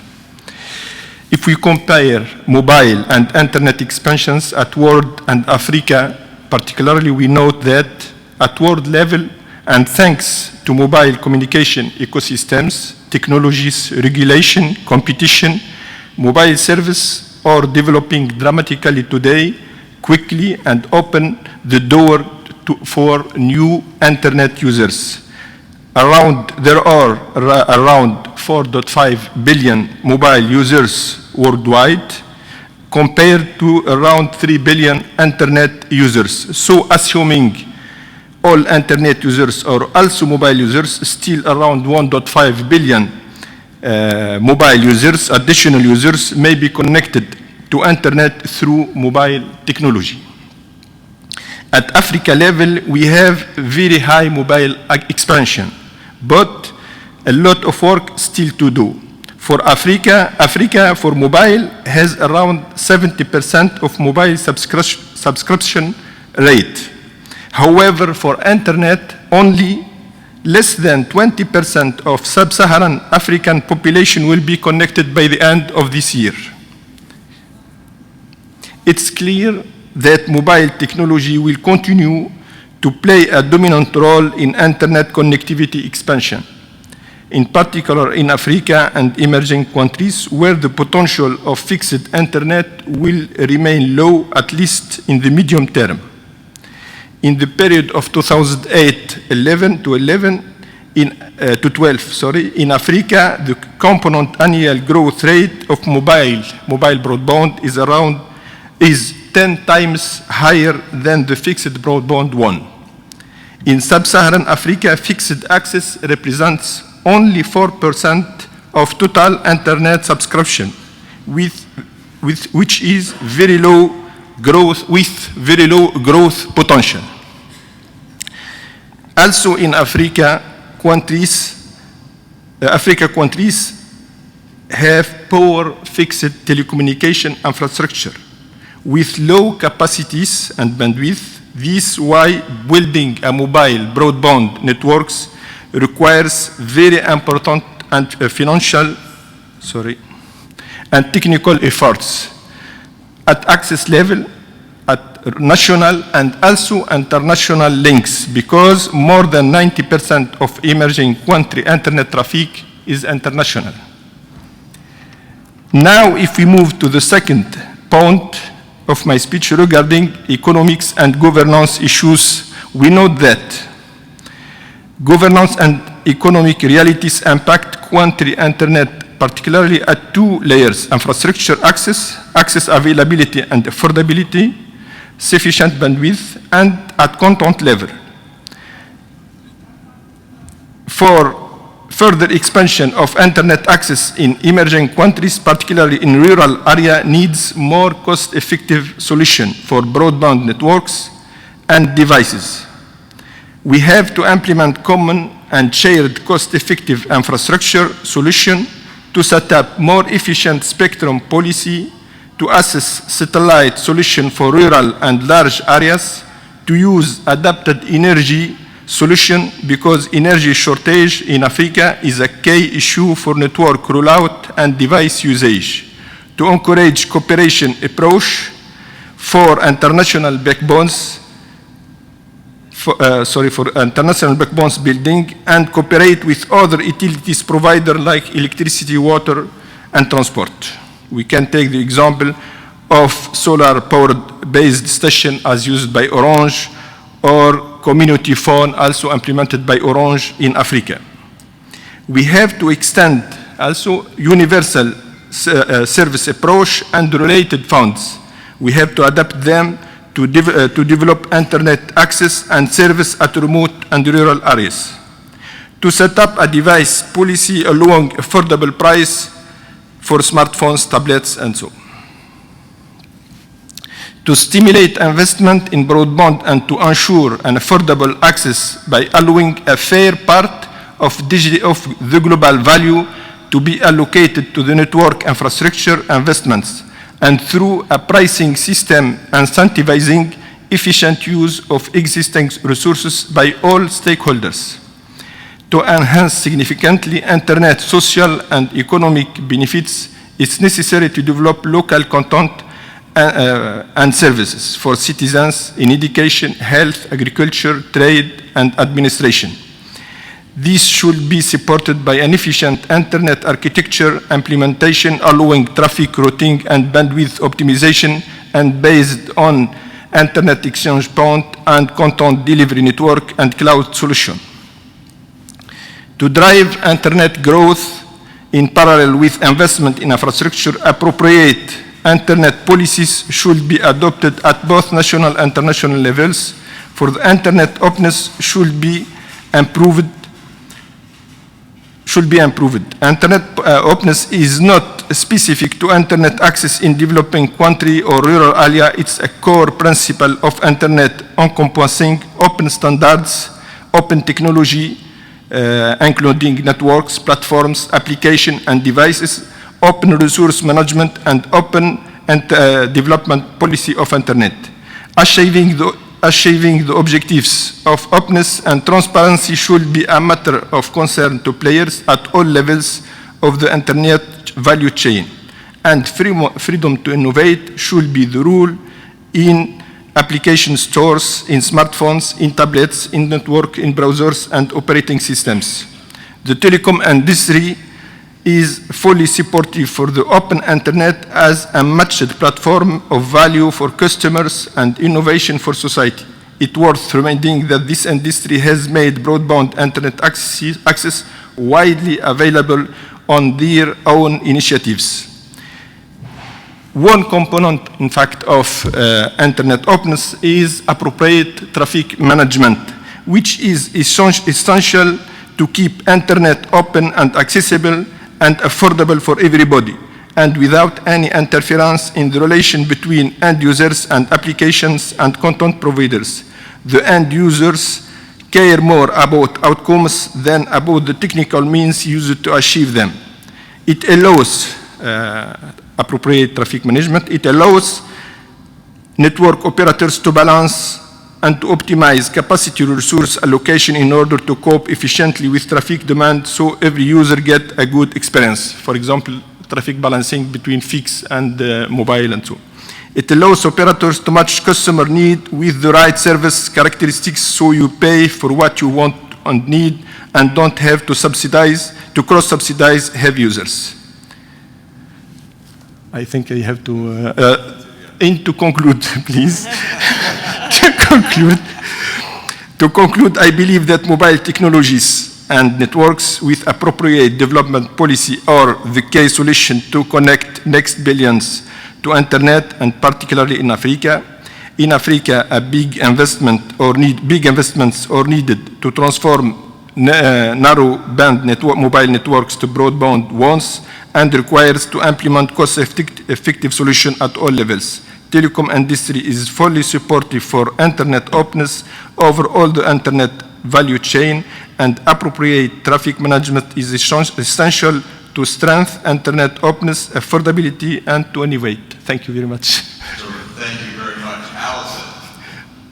If we compare mobile and Internet expansions at world and Africa, particularly we note that at world level and thanks to mobile communication ecosystems, technologies, regulation, competition, mobile service are developing dramatically today, quickly, and open the door for new Internet users. There are around 4.5 billion mobile users worldwide, compared to around 3 billion Internet users. So assuming all Internet users are also mobile users, still around 1.5 billion mobile users, additional users, may be connected to Internet through mobile technology. At Africa level, we have very high mobile expansion, but a lot of work still to do. For Africa for mobile has around 70% of mobile subscription rate. However, for Internet, only less than 20% of sub-Saharan African population will be connected by the end of this year. It's clear that mobile technology will continue to play a dominant role in Internet connectivity expansion, in particular in Africa and emerging countries where the potential of fixed Internet will remain low, at least in the medium term. In the period of 2008-11 to 12, in Africa, the component annual growth rate of mobile broadband is 10 times higher than the fixed broadband one. In sub-Saharan Africa, fixed access represents only 4% of total internet subscription, which is very low growth, with very low growth potential. Also in Africa countries have poor fixed telecommunication infrastructure with low capacities and bandwidth. This is why building a mobile broadband networks requires very important and financial, and technical efforts at access level, at national and also international links, because more than 90% of emerging country internet traffic is international. Now, if we move to the second point of my speech regarding economics and governance issues, we know that governance and economic realities impact country internet, particularly at two layers: infrastructure access, access availability and affordability, sufficient bandwidth, and at content level. For further expansion of internet access in emerging countries, particularly in rural area, needs more cost-effective solution for broadband networks and devices. We have to implement common and shared cost-effective infrastructure solution to set up more efficient spectrum policy, to assess satellite solution for rural and large areas, to use adapted energy solution, because energy shortage in Africa is a key issue for network rollout and device usage, to encourage cooperation approach for international backbones, for international backbones building, and cooperate with other utilities providers like electricity, water, and transport. We can take the example of solar-powered based station as used by Orange, or community phone also implemented by Orange in Africa. We have to extend also universal service approach and related funds. We have to adapt them to develop internet access and service at remote and rural areas. To set up a device policy along affordable price for smartphones, tablets, and so on. To stimulate investment in broadband and to ensure an affordable access by allowing a fair part of the global value to be allocated to the network infrastructure investments, and through a pricing system incentivizing efficient use of existing resources by all stakeholders. To enhance significantly internet social and economic benefits, it's necessary to develop local content and services for citizens in education, health, agriculture, trade, and administration. This should be supported by an efficient internet architecture implementation, allowing traffic routing and bandwidth optimization, and based on internet exchange point and content delivery network and cloud solution. To drive internet growth in parallel with investment in infrastructure, appropriate internet policies should be adopted at both national and international levels. For the internet openness should be improved. Internet openness is not specific to internet access in developing country or rural area. It's a core principle of internet, encompassing open standards, open technology, including networks, platforms, applications, and devices, open resource management, and open development policy of internet. Achieving the objectives of openness and transparency should be a matter of concern to players at all levels of the internet value chain, and freedom to innovate should be the rule in application stores, in smartphones, in tablets, in network, in browsers, and operating systems. The telecom industry is fully supportive for the open internet as a matched platform of value for customers and innovation for society. It's worth reminding that this industry has made broadband internet access widely available on their own initiatives. One component, in fact, of internet openness is appropriate traffic management, which is essential to keep internet open and accessible and affordable for everybody, and without any interference in the relation between end users and applications and content providers. The end users care more about outcomes than about the technical means used to achieve them. It allows appropriate traffic management. It allows network operators to balance and to optimize capacity resource allocation in order to cope efficiently with traffic demand so every user gets a good experience. For example, traffic balancing between fixed and mobile and so on. It allows operators to match customer need with the right service characteristics so you pay for what you want and need and don't have to cross-subsidize heavy users. I think I have to conclude, please. To conclude, I believe that mobile technologies and networks with appropriate development policy are the key solution to connect next billions to internet, and particularly in Africa. In Africa, big investments are needed to transform narrow band mobile networks to broadband ones, and requires to implement cost-effective solutions at all levels. Telecom industry is fully supportive for internet openness over all the internet value chain, and appropriate traffic management is essential to strengthen internet openness, affordability, and to innovate. Thank you very much. Thank you very much. Allison,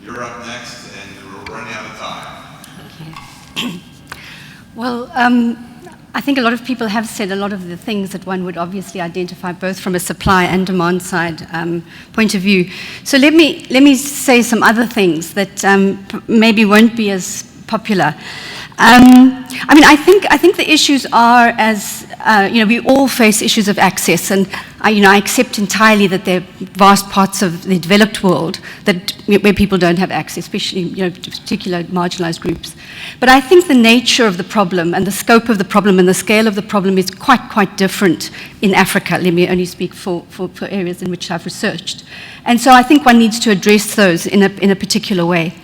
you're up next, and we're running out of time. Well, I think a lot of people have said a lot of the things that one would obviously identify both from a supply and demand side point of view. So let me say some other things that maybe won't be as popular. I mean, I think the issues are as, we all face issues of access, and I accept entirely that there are vast parts of the developed world where people don't have access, especially, to particular marginalized groups. But I think the nature of the problem and the scope of the problem and the scale of the problem is quite different in Africa. Let me only speak for areas in which I've researched. And so I think one needs to address those in a particular way.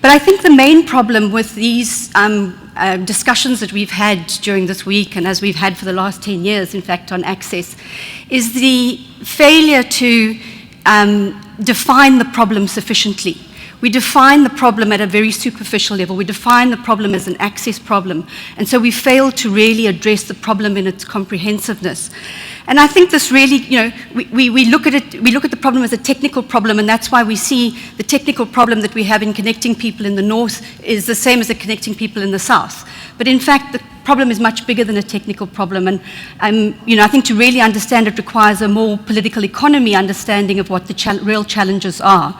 But I think the main problem with these discussions that we've had during this week, and as we've had for the last 10 years, in fact, on access, is the failure to define the problem sufficiently. We define the problem at a very superficial level. We define the problem as an access problem. And so we fail to really address the problem in its comprehensiveness. And I think this really, we look at it, we look at the problem as a technical problem, and that's why we see the technical problem that we have in connecting people in the north is the same as the connecting people in the south. But in fact, the problem is much bigger than a technical problem. And I think to really understand it requires a more political economy understanding of what the real challenges are.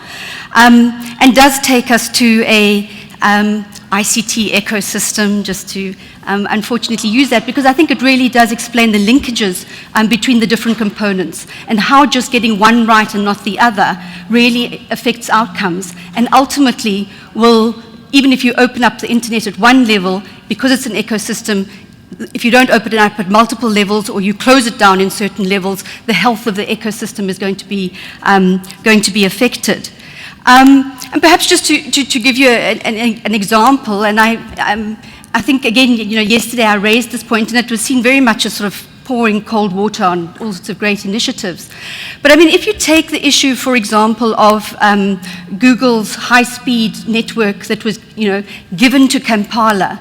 And does take us to a ICT ecosystem, just to unfortunately use that, because I think it really does explain the linkages between the different components and how just getting one right and not the other really affects outcomes, and ultimately will, even if you open up the internet at one level, because it's an ecosystem, if you don't open it up at multiple levels or you close it down in certain levels, the health of the ecosystem is going to be affected. And perhaps just to give you an example, and I think, again, yesterday I raised this point, and it was seen very much as sort of pouring cold water on all sorts of great initiatives. But I mean, if you take the issue, for example, of Google's high-speed network that was, given to Kampala,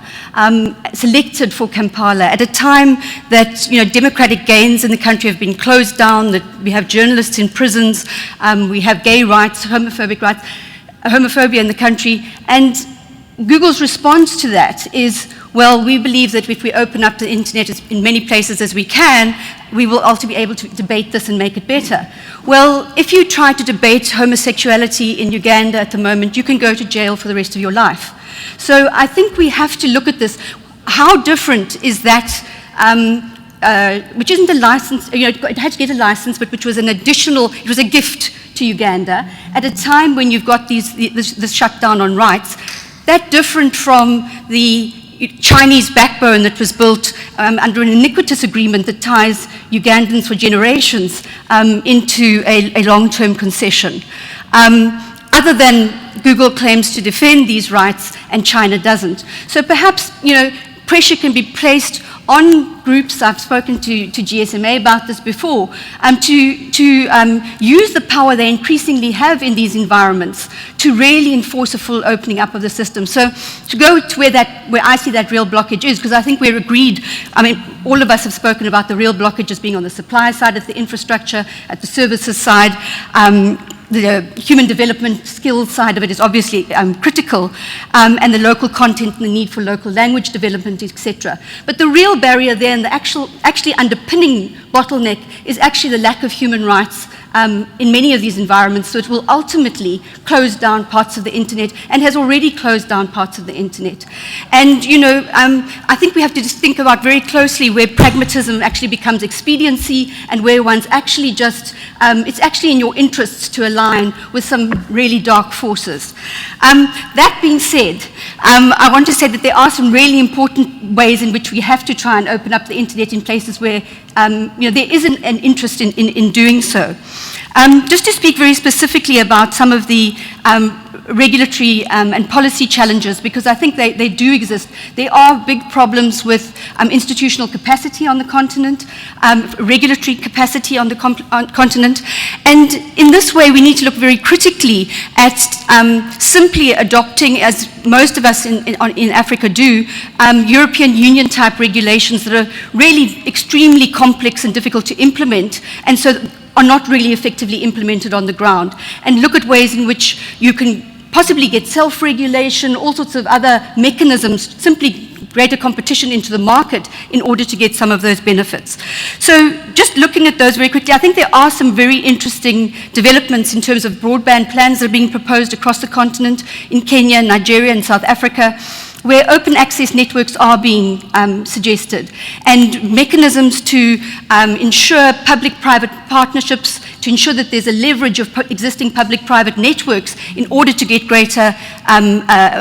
selected for Kampala, at a time that, democratic gains in the country have been closed down, that we have journalists in prisons, we have gay rights, homophobic rights, homophobia in the country, and Google's response to that is, well, we believe that if we open up the internet in many places as we can, we will ultimately be able to debate this and make it better. Well, if you try to debate homosexuality in Uganda at the moment, you can go to jail for the rest of your life. So I think we have to look at this. How different is that, which isn't a license, it had to get a license, but which was an additional, it was a gift to Uganda at a time when you've got this shutdown on rights. That different from the Chinese backbone that was built under an iniquitous agreement that ties Ugandans for generations into a long-term concession. Other than Google claims to defend these rights and China doesn't. So perhaps, pressure can be placed on groups, I've spoken to GSMA about this before, to use the power they increasingly have in these environments to really enforce a full opening up of the system. So to go to where I see that real blockage is, because I think we're agreed, I mean, all of us have spoken about the real blockages being on the supply side of the infrastructure, at the services side. The human development skills side of it is obviously critical, and the local content and the need for local language development, etc. But the real barrier there and the actually underpinning bottleneck is actually the lack of human rights in many of these environments, so it will ultimately close down parts of the internet and has already closed down parts of the internet. And, you know, I think we have to just think about very closely where pragmatism actually becomes expediency and where one's actually just, it's actually in your interests to align with some really dark forces. That being said, I want to say that there are some really important ways in which we have to try and open up the internet in places where you know, there isn't an interest in doing so. Just to speak very specifically about some of the regulatory and policy challenges, because I think they do exist. There are big problems with institutional capacity on the continent, regulatory capacity on the continent, and in this way we need to look very critically at simply adopting, as most of us in Africa do, European Union type regulations that are really extremely complex and difficult to implement, and so are not really effectively implemented on the ground, and look at ways in which you can possibly get self-regulation, all sorts of other mechanisms, simply greater competition into the market in order to get some of those benefits. So just looking at those very quickly, I think there are some very interesting developments in terms of broadband plans that are being proposed across the continent, in Kenya, Nigeria, and South Africa, where open access networks are being suggested, and mechanisms to ensure public-private partnerships, to ensure that there's a leverage of existing public-private networks in order to get greater,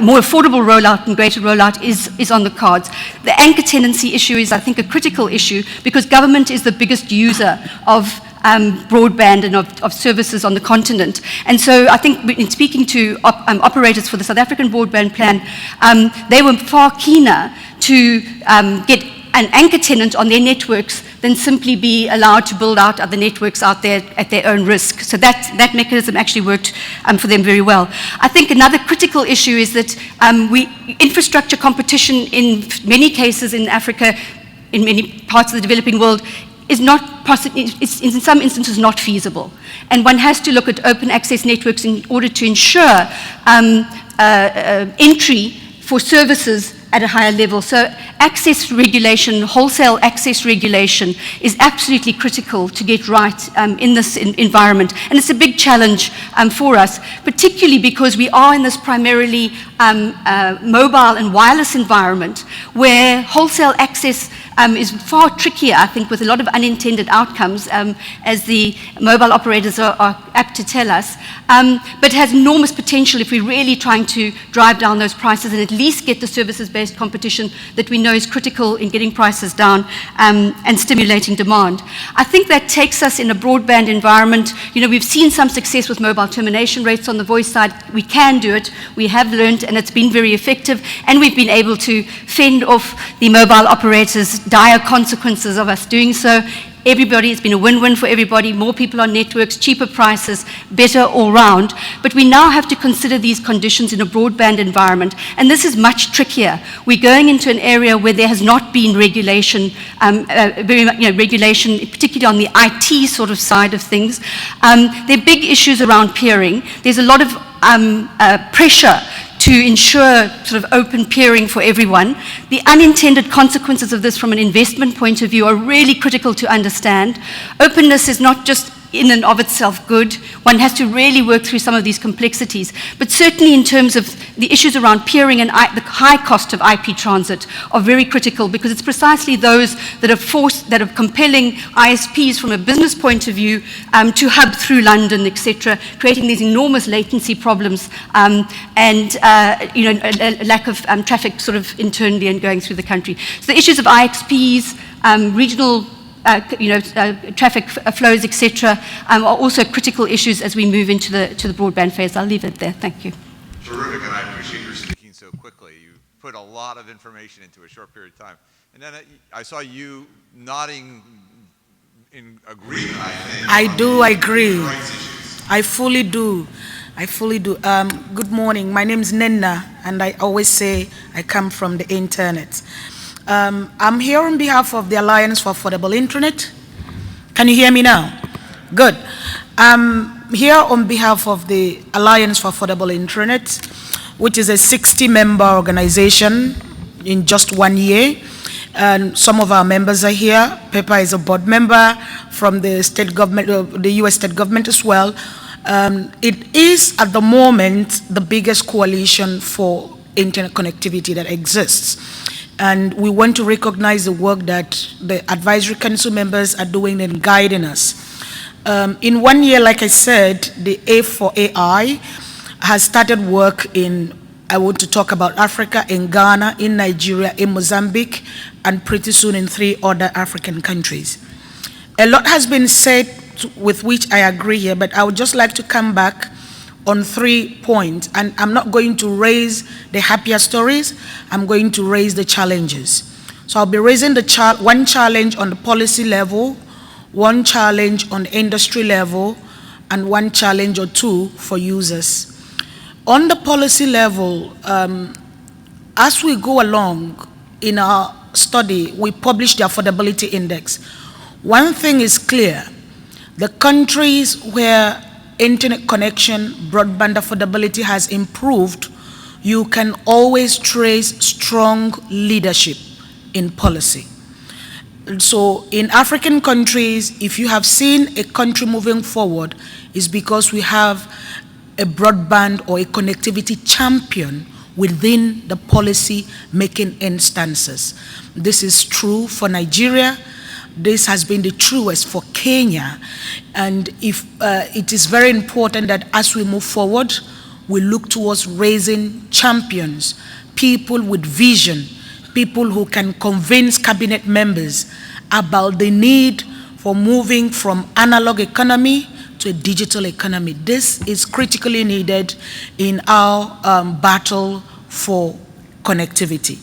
more affordable rollout and greater rollout is on the cards. The anchor tenancy issue is, I think, a critical issue because government is the biggest user of broadband and of services on the continent. And so I think in speaking to operators for the South African broadband plan, they were far keener to get an anchor tenant on their networks than simply be allowed to build out other networks out there at their own risk. So that mechanism actually worked for them very well. I think another critical issue is that infrastructure competition in many cases in Africa, in many parts of the developing world, is not it's in some instances not feasible. And one has to look at open access networks in order to ensure entry for services at a higher level. So access regulation, wholesale access regulation is absolutely critical to get right in this environment. And it's a big challenge for us, particularly because we are in this primarily mobile and wireless environment where wholesale access is far trickier, I think, with a lot of unintended outcomes, as the mobile operators are apt to tell us, but has enormous potential if we're really trying to drive down those prices and at least get the services-based competition that we know is critical in getting prices down and stimulating demand. I think that takes us in a broadband environment. You know, we've seen some success with mobile termination rates on the voice side. We can do it. We have learned, and it's been very effective, and we've been able to fend off the mobile operators' dire consequences of us doing so. Everybody, it's been a win-win for everybody, more people on networks, cheaper prices, better all round. But we now have to consider these conditions in a broadband environment, and this is much trickier. We're going into an area where there has not been regulation, regulation, particularly on the IT sort of side of things. There are big issues around peering. There's a lot of pressure to ensure sort of open peering for everyone. The unintended consequences of this from an investment point of view are really critical to understand. Openness is not just in and of itself good. One has to really work through some of these complexities. But certainly in terms of the issues around peering and the high cost of IP transit are very critical, because it's precisely those that are compelling ISPs from a business point of view to hub through London, etc., creating these enormous latency problems and a lack of traffic sort of internally and going through the country. So the issues of IXPs, regional traffic flows, etc., are also critical issues as we move into the broadband phase. I'll leave it there. Thank you. Terrific, and I appreciate your speaking so quickly. You put a lot of information into a short period of time. And then I saw you nodding in agreement, I think. I do agree. Rights issues. I fully do. I fully do. Good morning. My name is Nenna, and I always say I come from the internet. I'm here on behalf of the Alliance for Affordable Internet. Can you hear me now? Good. I'm here on behalf of the Alliance for Affordable Internet, which is a 60-member organization in just 1 year. And some of our members are here. Pepper is a board member from the state government, the US state government as well. It is at the moment the biggest coalition for internet connectivity that exists. And we want to recognize the work that the advisory council members are doing in guiding us. In 1 year, like I said, the A for AI has started work in, I want to talk about Africa, in Ghana, in Nigeria, in Mozambique, and pretty soon in 3 other African countries. A lot has been said with which I agree here, but I would just like to come back on 3 points, and I'm not going to raise the happier stories, I'm going to raise the challenges. So I'll be raising the one challenge on the policy level, one challenge on the industry level, and one challenge or 2 for users. On the policy level, as we go along in our study, we publish the affordability index. One thing is clear, the countries where internet connection, broadband affordability has improved, you can always trace strong leadership in policy. So in African countries, if you have seen a country moving forward, it's because we have a broadband or a connectivity champion within the policy making instances. This is true for Nigeria. This has been the truest for Kenya, and if it is very important that as we move forward, we look towards raising champions, people with vision, people who can convince cabinet members about the need for moving from analog economy to a digital economy. This is critically needed in our battle for connectivity.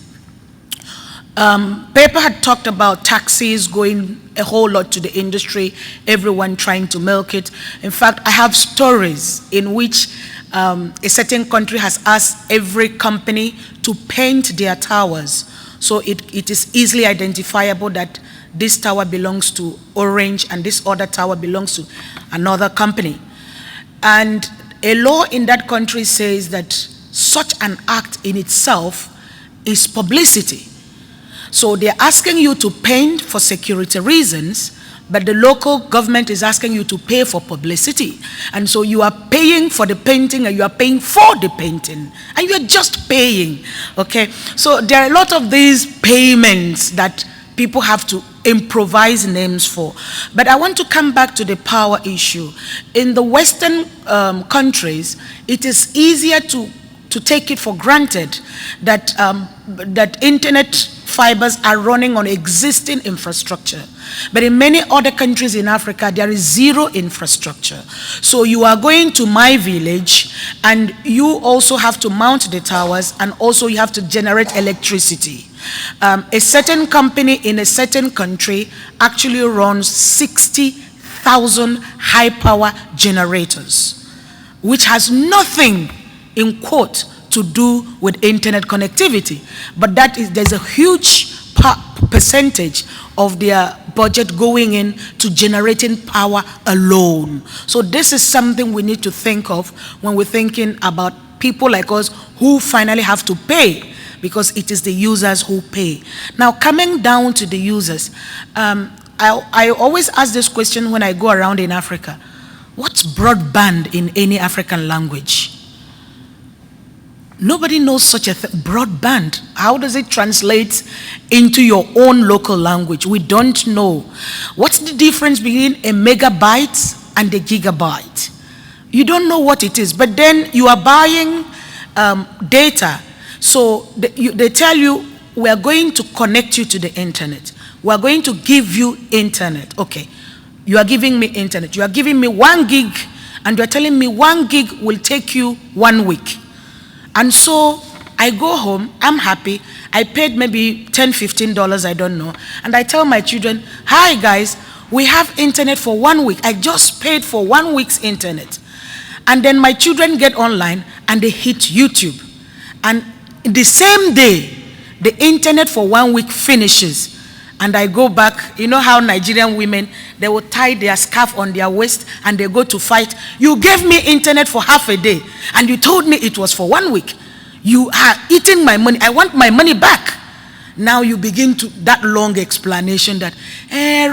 Paper had talked about taxes going a whole lot to the industry, everyone trying to milk it. In fact, I have stories in which a certain country has asked every company to paint their towers. So it is easily identifiable that this tower belongs to Orange and this other tower belongs to another company. And a law in that country says that such an act in itself is publicity. So they're asking you to paint for security reasons, but the local government is asking you to pay for publicity. And so you are paying for the painting and you are paying for the painting. And you are just paying, okay? So there are a lot of these payments that people have to improvise names for. But I want to come back to the power issue. In the Western countries, it is easier to take it for granted that, that internet fibers are running on existing infrastructure. But in many other countries in Africa, there is zero infrastructure. So you are going to my village, and you also have to mount the towers, and also you have to generate electricity. A certain company in a certain country actually runs 60,000 high-power generators, which has nothing, in quote, to do with internet connectivity. But that is, there's a huge percentage of their budget going in to generating power alone. So this is something we need to think of when we're thinking about people like us who finally have to pay, because it is the users who pay. Now, coming down to the users, I always ask this question when I go around in Africa. What's broadband in any African language? Nobody knows such a thing. Broadband, how does it translate into your own local language? We don't know. What's the difference between a megabyte and a gigabyte? You don't know what it is, but then you are buying data. So they tell you, we are going to connect you to the internet. We are going to give you internet. Okay, you are giving me internet. You are giving me 1 gig, and you are telling me 1 gig will take you 1 week. And so I go home, I'm happy, I paid maybe $10, $15, I don't know, and I tell my children, hi guys, we have internet for 1 week. I just paid for 1 week's internet. And then my children get online and they hit YouTube. And the same day, the internet for 1 week finishes. And I go back, you know how Nigerian women, they will tie their scarf on their waist and they go to fight. You gave me internet for half a day and you told me it was for 1 week. You are eating my money. I want my money back. Now you begin to, that long explanation that,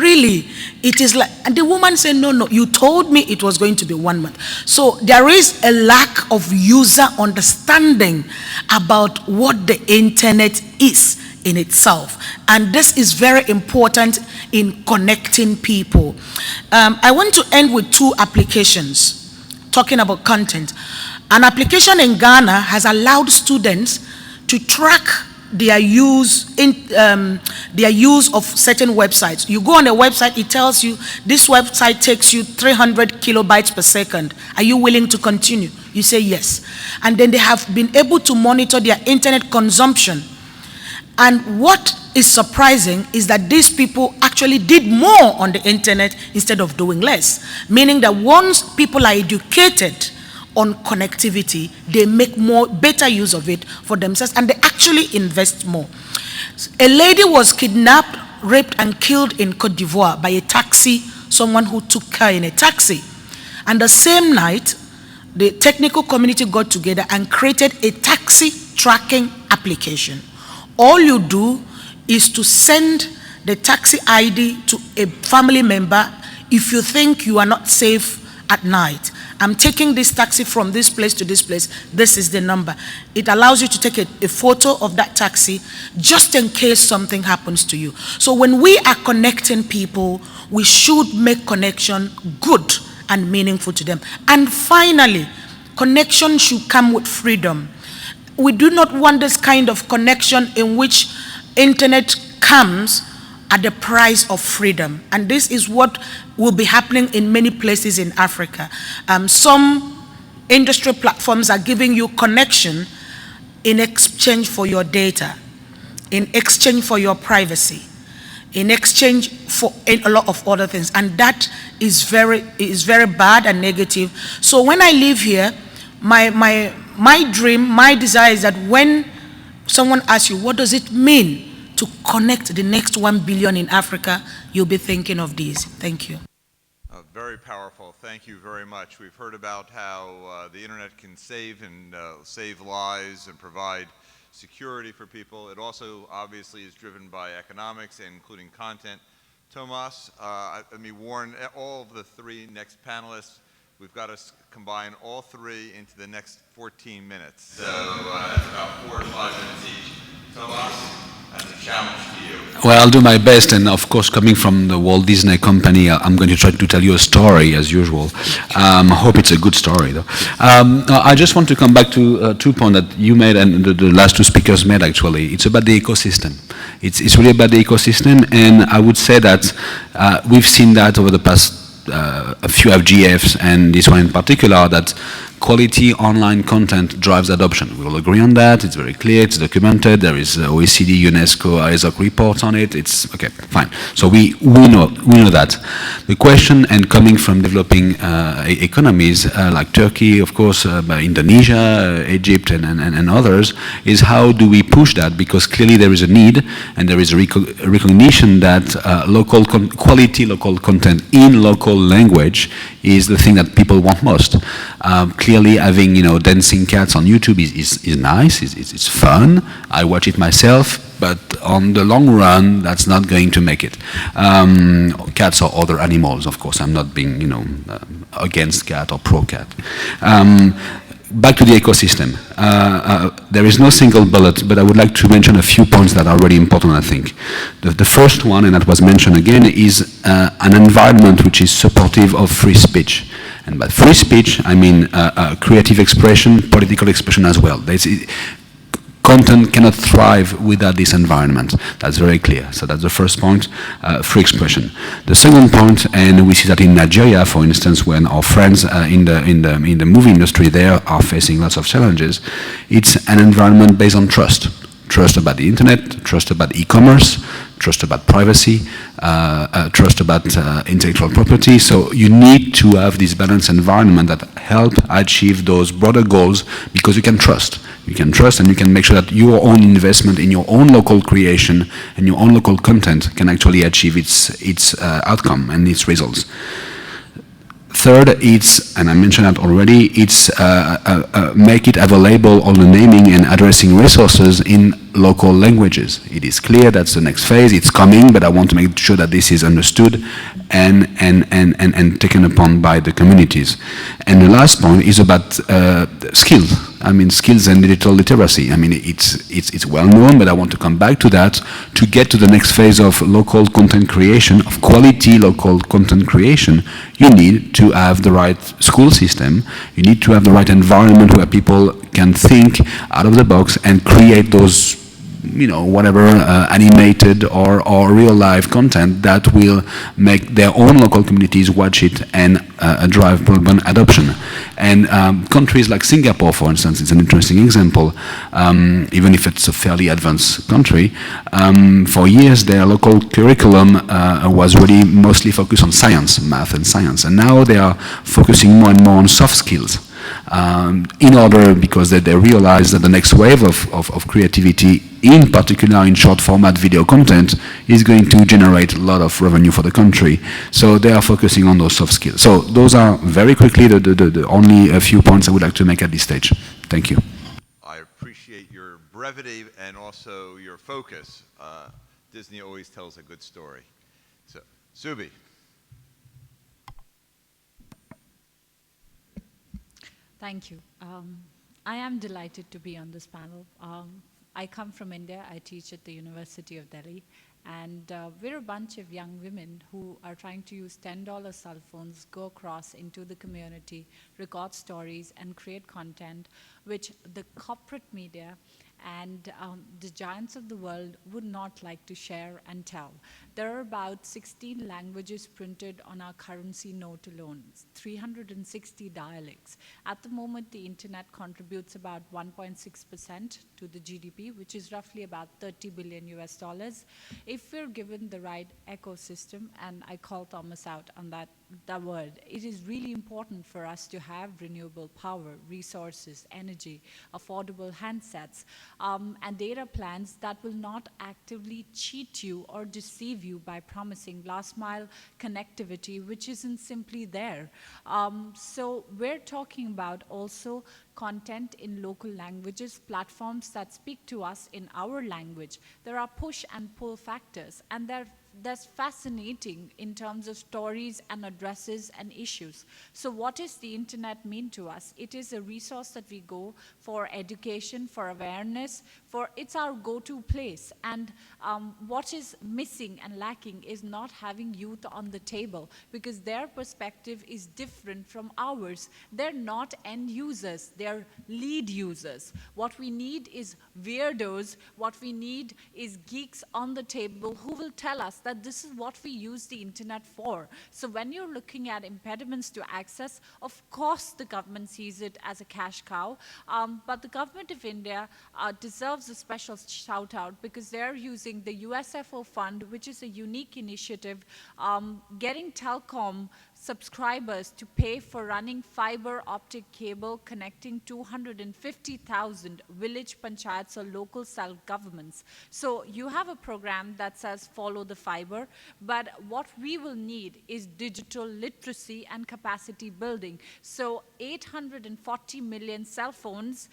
really, it is like, and the woman said, no, you told me it was going to be 1 month. So there is a lack of user understanding about what the internet is in itself. And this is very important in connecting people. I want to end with 2 applications, talking about content. An application in Ghana has allowed students to track their use of certain websites. You go on a website, it tells you this website takes you 300 kilobytes per second. Are you willing to continue? You say yes. And then they have been able to monitor their internet consumption. And what is surprising is that these people actually did more on the internet instead of doing less. Meaning that once people are educated on connectivity, they make better use of it for themselves, and they actually invest more. A lady was kidnapped, raped, and killed in Cote d'Ivoire by a taxi, someone who took her in a taxi. And the same night, the technical community got together and created a taxi tracking application. All you do is to send the taxi ID to a family member if you think you are not safe at night. I'm taking this taxi from this place to this place. This is the number. It allows you to take a photo of that taxi just in case something happens to you. So when we are connecting people, we should make connection good and meaningful to them. And finally, connection should come with freedom. We do not want this kind of connection in which internet comes at the price of freedom. And this is what will be happening in many places in Africa. Some industry platforms are giving you connection in exchange for your data, in exchange for your privacy, in exchange for a lot of other things. And that is very bad and negative. So when I live here, my dream, my desire is that when someone asks you, what does it mean to connect the next 1 billion in Africa, you'll be thinking of these. Thank you. Very powerful. Thank you very much. We've heard about how the internet can save lives and provide security for people. It also obviously is driven by economics, including content. Tomas, let me warn all of the 3 next panelists, we've got to combine all 3 into the next 14 minutes. So that's about 4 to 5 minutes each. Tomas? That's a challenge to you. Well, I'll do my best, and of course, coming from the Walt Disney Company, I'm going to try to tell you a story as usual. I hope it's a good story, though. I just want to come back to 2 points that you made and the last 2 speakers made, actually. It's about the ecosystem. It's really about the ecosystem, and I would say that we've seen that over the past a few IGFs, and this one in particular, that quality online content drives adoption. We all agree on that. It's very clear. It's documented. There is OECD, UNESCO, ISOC reports on it. It's okay, fine. So we know that. The question, and coming from developing economies like Turkey, of course, Indonesia, Egypt, and others, is how do we push that? Because clearly there is a need, and there is a recognition that quality local content in local language is the thing that people want most. Clearly, having dancing cats on YouTube is nice. It's fun. I watch it myself, but on the long run, that's not going to make it. Cats or other animals, of course. I'm not being against cat or pro cat. Back to the ecosystem. There is no single bullet, but I would like to mention a few points that are really important, I think. The first one, and that was mentioned again, is an environment which is supportive of free speech. And by free speech, I mean creative expression, political expression as well. content cannot thrive without this environment. That's very clear. So that's the first point, free expression. The second point, and we see that in Nigeria, for instance, when our friends in the movie industry there are facing lots of challenges, it's an environment based on trust. Trust about the internet, trust about e-commerce, trust about privacy, trust about intellectual property. So you need to have this balanced environment that help achieve those broader goals because you can trust. You can trust and you can make sure that your own investment in your own local creation and your own local content can actually achieve its outcome and its results. Third, it's, and I mentioned that already, it's make it available, all the naming and addressing resources in local languages. It is clear that's the next phase, it's coming, but I want to make sure that this is understood and taken upon by the communities. And the last point is about skills. I mean, skills and digital literacy. I mean, it's well known, but I want to come back to that to get to the next phase of local content creation, of quality local content creation. You need to have the right school system. You need to have the right environment where people can think out of the box and create those, you know, whatever animated or real life content that will make their own local communities watch it and drive broadband adoption. And countries like Singapore, for instance, is an interesting example, even if it's a fairly advanced country. For years, their local curriculum was really mostly focused on science, math and science. And now they are focusing more and more on soft skills. In order, because they realize that the next wave of creativity, in particular in short format video content, is going to generate a lot of revenue for the country. So they are focusing on those soft skills. So those are very quickly the only a few points I would like to make at this stage. Thank you. I appreciate your brevity and also your focus. Disney always tells a good story. So, Subi. Thank you. I am delighted to be on this panel. I come from India. I teach at the University of Delhi. And we're a bunch of young women who are trying to use $10 cell phones, go across into the community, record stories, and create content which the corporate media and the giants of the world would not like to share and tell. There are about 16 languages printed on our currency note alone, 360 dialects. At the moment, the internet contributes about 1.6% to the GDP, which is roughly about 30 billion US dollars. If we're given the right ecosystem, and I call Thomas out on that word, it is really important for us to have renewable power, resources, energy, affordable handsets, and data plans that will not actively cheat you or deceive you by promising last mile connectivity, which isn't simply there. So we're talking about also content in local languages, platforms that speak to us in our language. There are push and pull factors, and that's fascinating in terms of stories and addresses and issues. So what does the internet mean to us? It is a resource that we go for education, for awareness, it's our go-to place. And what is missing and lacking is not having youth on the table, because their perspective is different from ours. They're not end users, they're lead users. What we need is weirdos, what we need is geeks on the table who will tell us that this is what we use the internet for. So when you're looking at impediments to access, of course the government sees it as a cash cow, but the government of India deserves a special shout out because they're using the USFO fund, which is a unique initiative, getting telecom subscribers to pay for running fiber optic cable connecting 250,000 village panchayats or local self-governments. So you have a program that says follow the fiber, but what we will need is digital literacy and capacity building. So 840 million cell phones,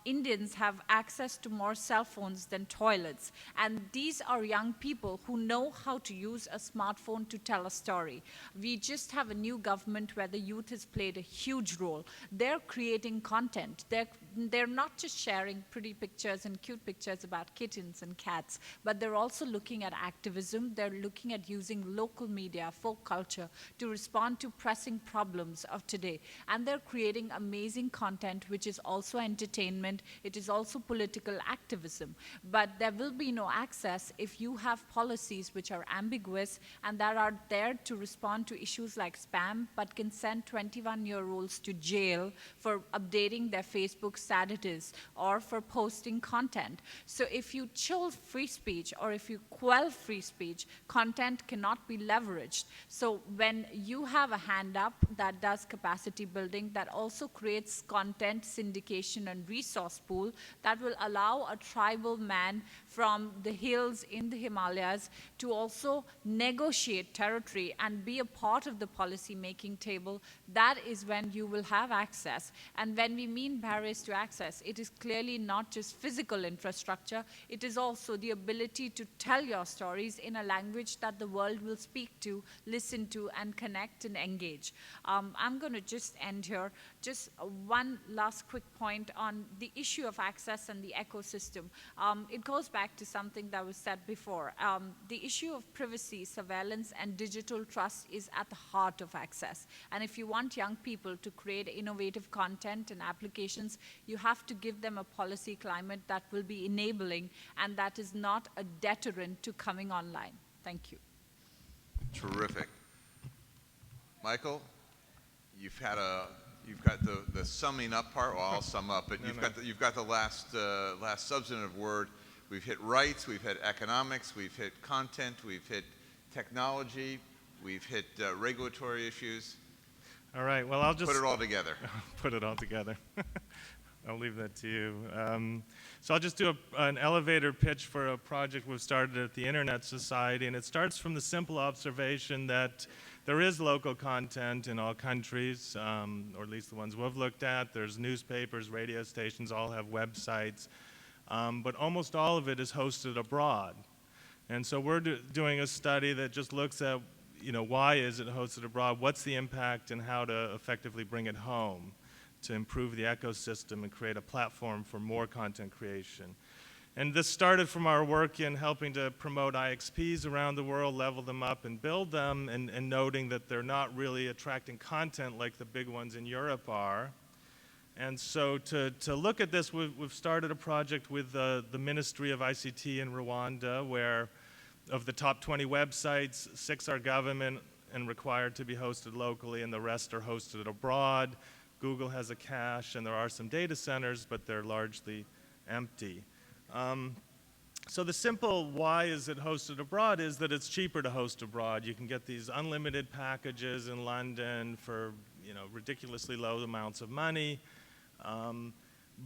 Indians have access to more cell phones than toilets. And these are young people who know how to use a smartphone to tell a story. We just just have a new government where the youth has played a huge role. They're creating content. They're not just sharing pretty pictures and cute pictures about kittens and cats, but they're also looking at activism. They're looking at using local media, folk culture, to respond to pressing problems of today. And they're creating amazing content, which is also entertainment. It is also political activism. But there will be no access if you have policies which are ambiguous and that are there to respond to issues like spam, but can send 21-year-olds to jail for updating their Facebook statuses or for posting content. So if you chill free speech or if you quell free speech, content cannot be leveraged. So when you have a hand up that does capacity building, that also creates content syndication and resource pool that will allow a tribal man from the hills in the Himalayas to also negotiate territory and be a part of the policy making table, that is when you will have access. And when we mean barriers to access, it is clearly not just physical infrastructure, it is also the ability to tell your stories in a language that the world will speak to, listen to, and connect and engage. I'm going to just end here. Just one last quick point on the issue of access and the ecosystem. It goes back to something that was said before. The issue of privacy, surveillance, and digital trust is at the heart of access. And if you want young people to create innovative content and applications, you have to give them a policy climate that will be enabling and that is not a deterrent to coming online. Thank you. Terrific. Michael, you've got the summing up part. Well, I'll sum up, but you've got the last substantive word. We've hit rights, we've hit economics, we've hit content, we've hit technology, we've hit regulatory issues. All right, well, I'll just put it all together. Put it all together. I'll leave that to you. So I'll just do an elevator pitch for a project we've started at the Internet Society, and it starts from the simple observation that there is local content in all countries, or at least the ones we've looked at. There's newspapers, radio stations, all have websites, but almost all of it is hosted abroad. And so we're doing a study that just looks at, why is it hosted abroad, what's the impact, and how to effectively bring it home to improve the ecosystem and create a platform for more content creation. And this started from our work in helping to promote IXPs around the world, level them up and build them, and noting that they're not really attracting content like the big ones in Europe are. And so to look at this, we've started a project with the Ministry of ICT in Rwanda, where of the top 20 websites, 6 are government and required to be hosted locally, and the rest are hosted abroad. Google has a cache, and there are some data centers, but they're largely empty. So the simple why is it hosted abroad is that it's cheaper to host abroad. You can get these unlimited packages in London for ridiculously low amounts of money.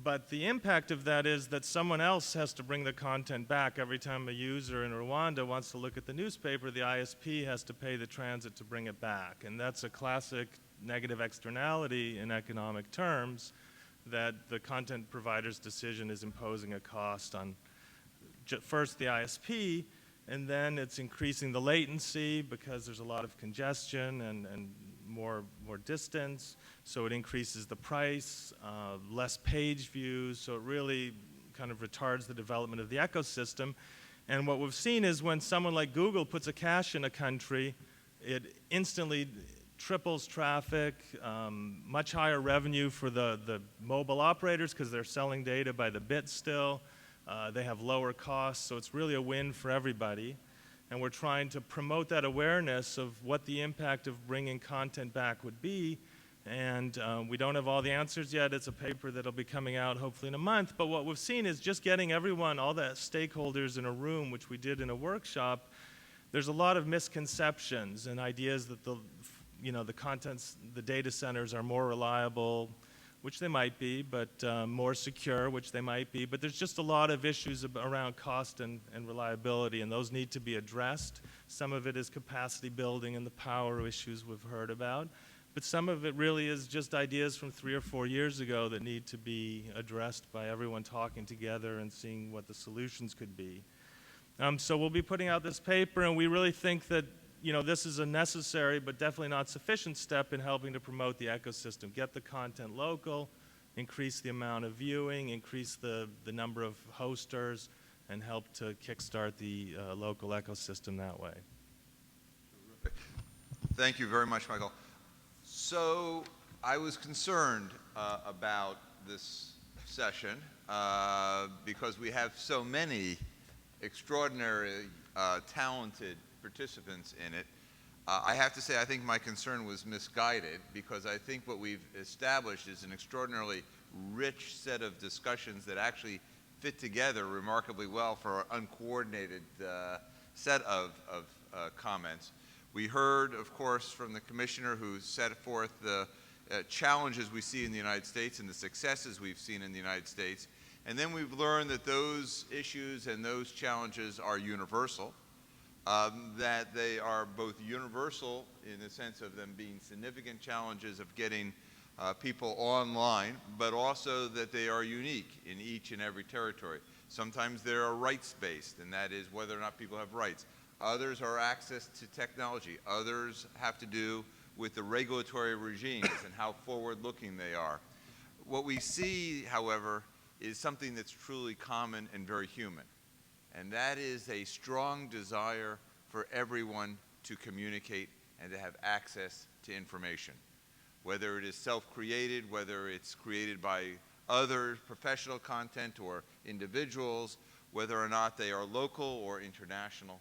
But the impact of that is that someone else has to bring the content back. Every time a user in Rwanda wants to look at the newspaper, the ISP has to pay the transit to bring it back. And that's a classic negative externality in economic terms, that the content provider's decision is imposing a cost on first the ISP, and then it's increasing the latency because there's a lot of congestion and more distance, so it increases the price, less page views, so it really kind of retards the development of the ecosystem. And what we've seen is when someone like Google puts a cache in a country, it instantly triples traffic, much higher revenue for the mobile operators because they're selling data by the bit still. They have lower costs, so it's really a win for everybody. And we're trying to promote that awareness of what the impact of bringing content back would be. And we don't have all the answers yet. It's a paper that'll be coming out hopefully in a month. But what we've seen is just getting everyone, all the stakeholders in a room, which we did in a workshop, there's a lot of misconceptions and ideas that the contents, the data centers are more reliable, which they might be, but more secure, which they might be. But there's just a lot of issues around cost and reliability, and those need to be addressed. Some of it is capacity building and the power issues we've heard about. But some of it really is just ideas from 3 or 4 years ago that need to be addressed by everyone talking together and seeing what the solutions could be. So we'll be putting out this paper, and we really think that you know, this is a necessary but definitely not sufficient step in helping to promote the ecosystem. Get the content local, increase the amount of viewing, increase the number of hosters, and help to kickstart the local ecosystem that way. Thank you very much, Michael. So I was concerned about this session because we have so many extraordinary, talented participants in it. I have to say I think my concern was misguided because I think what we've established is an extraordinarily rich set of discussions that actually fit together remarkably well for our uncoordinated set of comments. We heard, of course, from the Commissioner who set forth the challenges we see in the United States and the successes we've seen in the United States. And then we've learned that those issues and those challenges are universal, that they are both universal in the sense of them being significant challenges of getting people online, but also that they are unique in each and every territory. Sometimes they are rights-based, and that is whether or not people have rights. Others are access to technology. Others have to do with the regulatory regimes and how forward-looking they are. What we see, however, is something that's truly common and very human, and that is a strong desire for everyone to communicate and to have access to information, whether it is self-created, whether it's created by other professional content or individuals, whether or not they are local or international.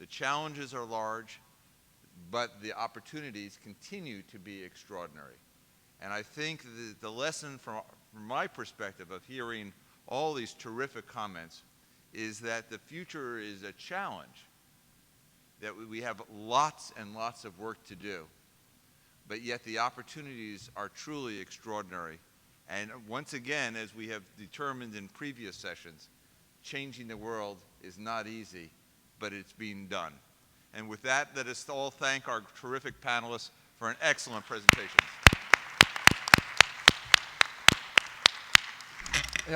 The challenges are large, but the opportunities continue to be extraordinary. And I think the lesson from my perspective of hearing all these terrific comments is that the future is a challenge, that we have lots and lots of work to do, but yet the opportunities are truly extraordinary. And once again, as we have determined in previous sessions, changing the world is not easy, but it's being done. And with that, let us all thank our terrific panelists for an excellent presentation.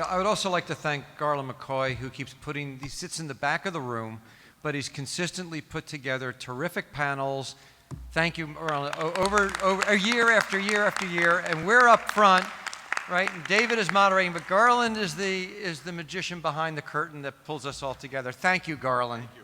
I would also like to thank Garland McCoy, who keeps he sits in the back of the room, but he's consistently put together terrific panels. Thank you, Garland, over year after year after year, and we're up front, right? And David is moderating, but Garland is the magician behind the curtain that pulls us all together. Thank you, Garland. Thank you.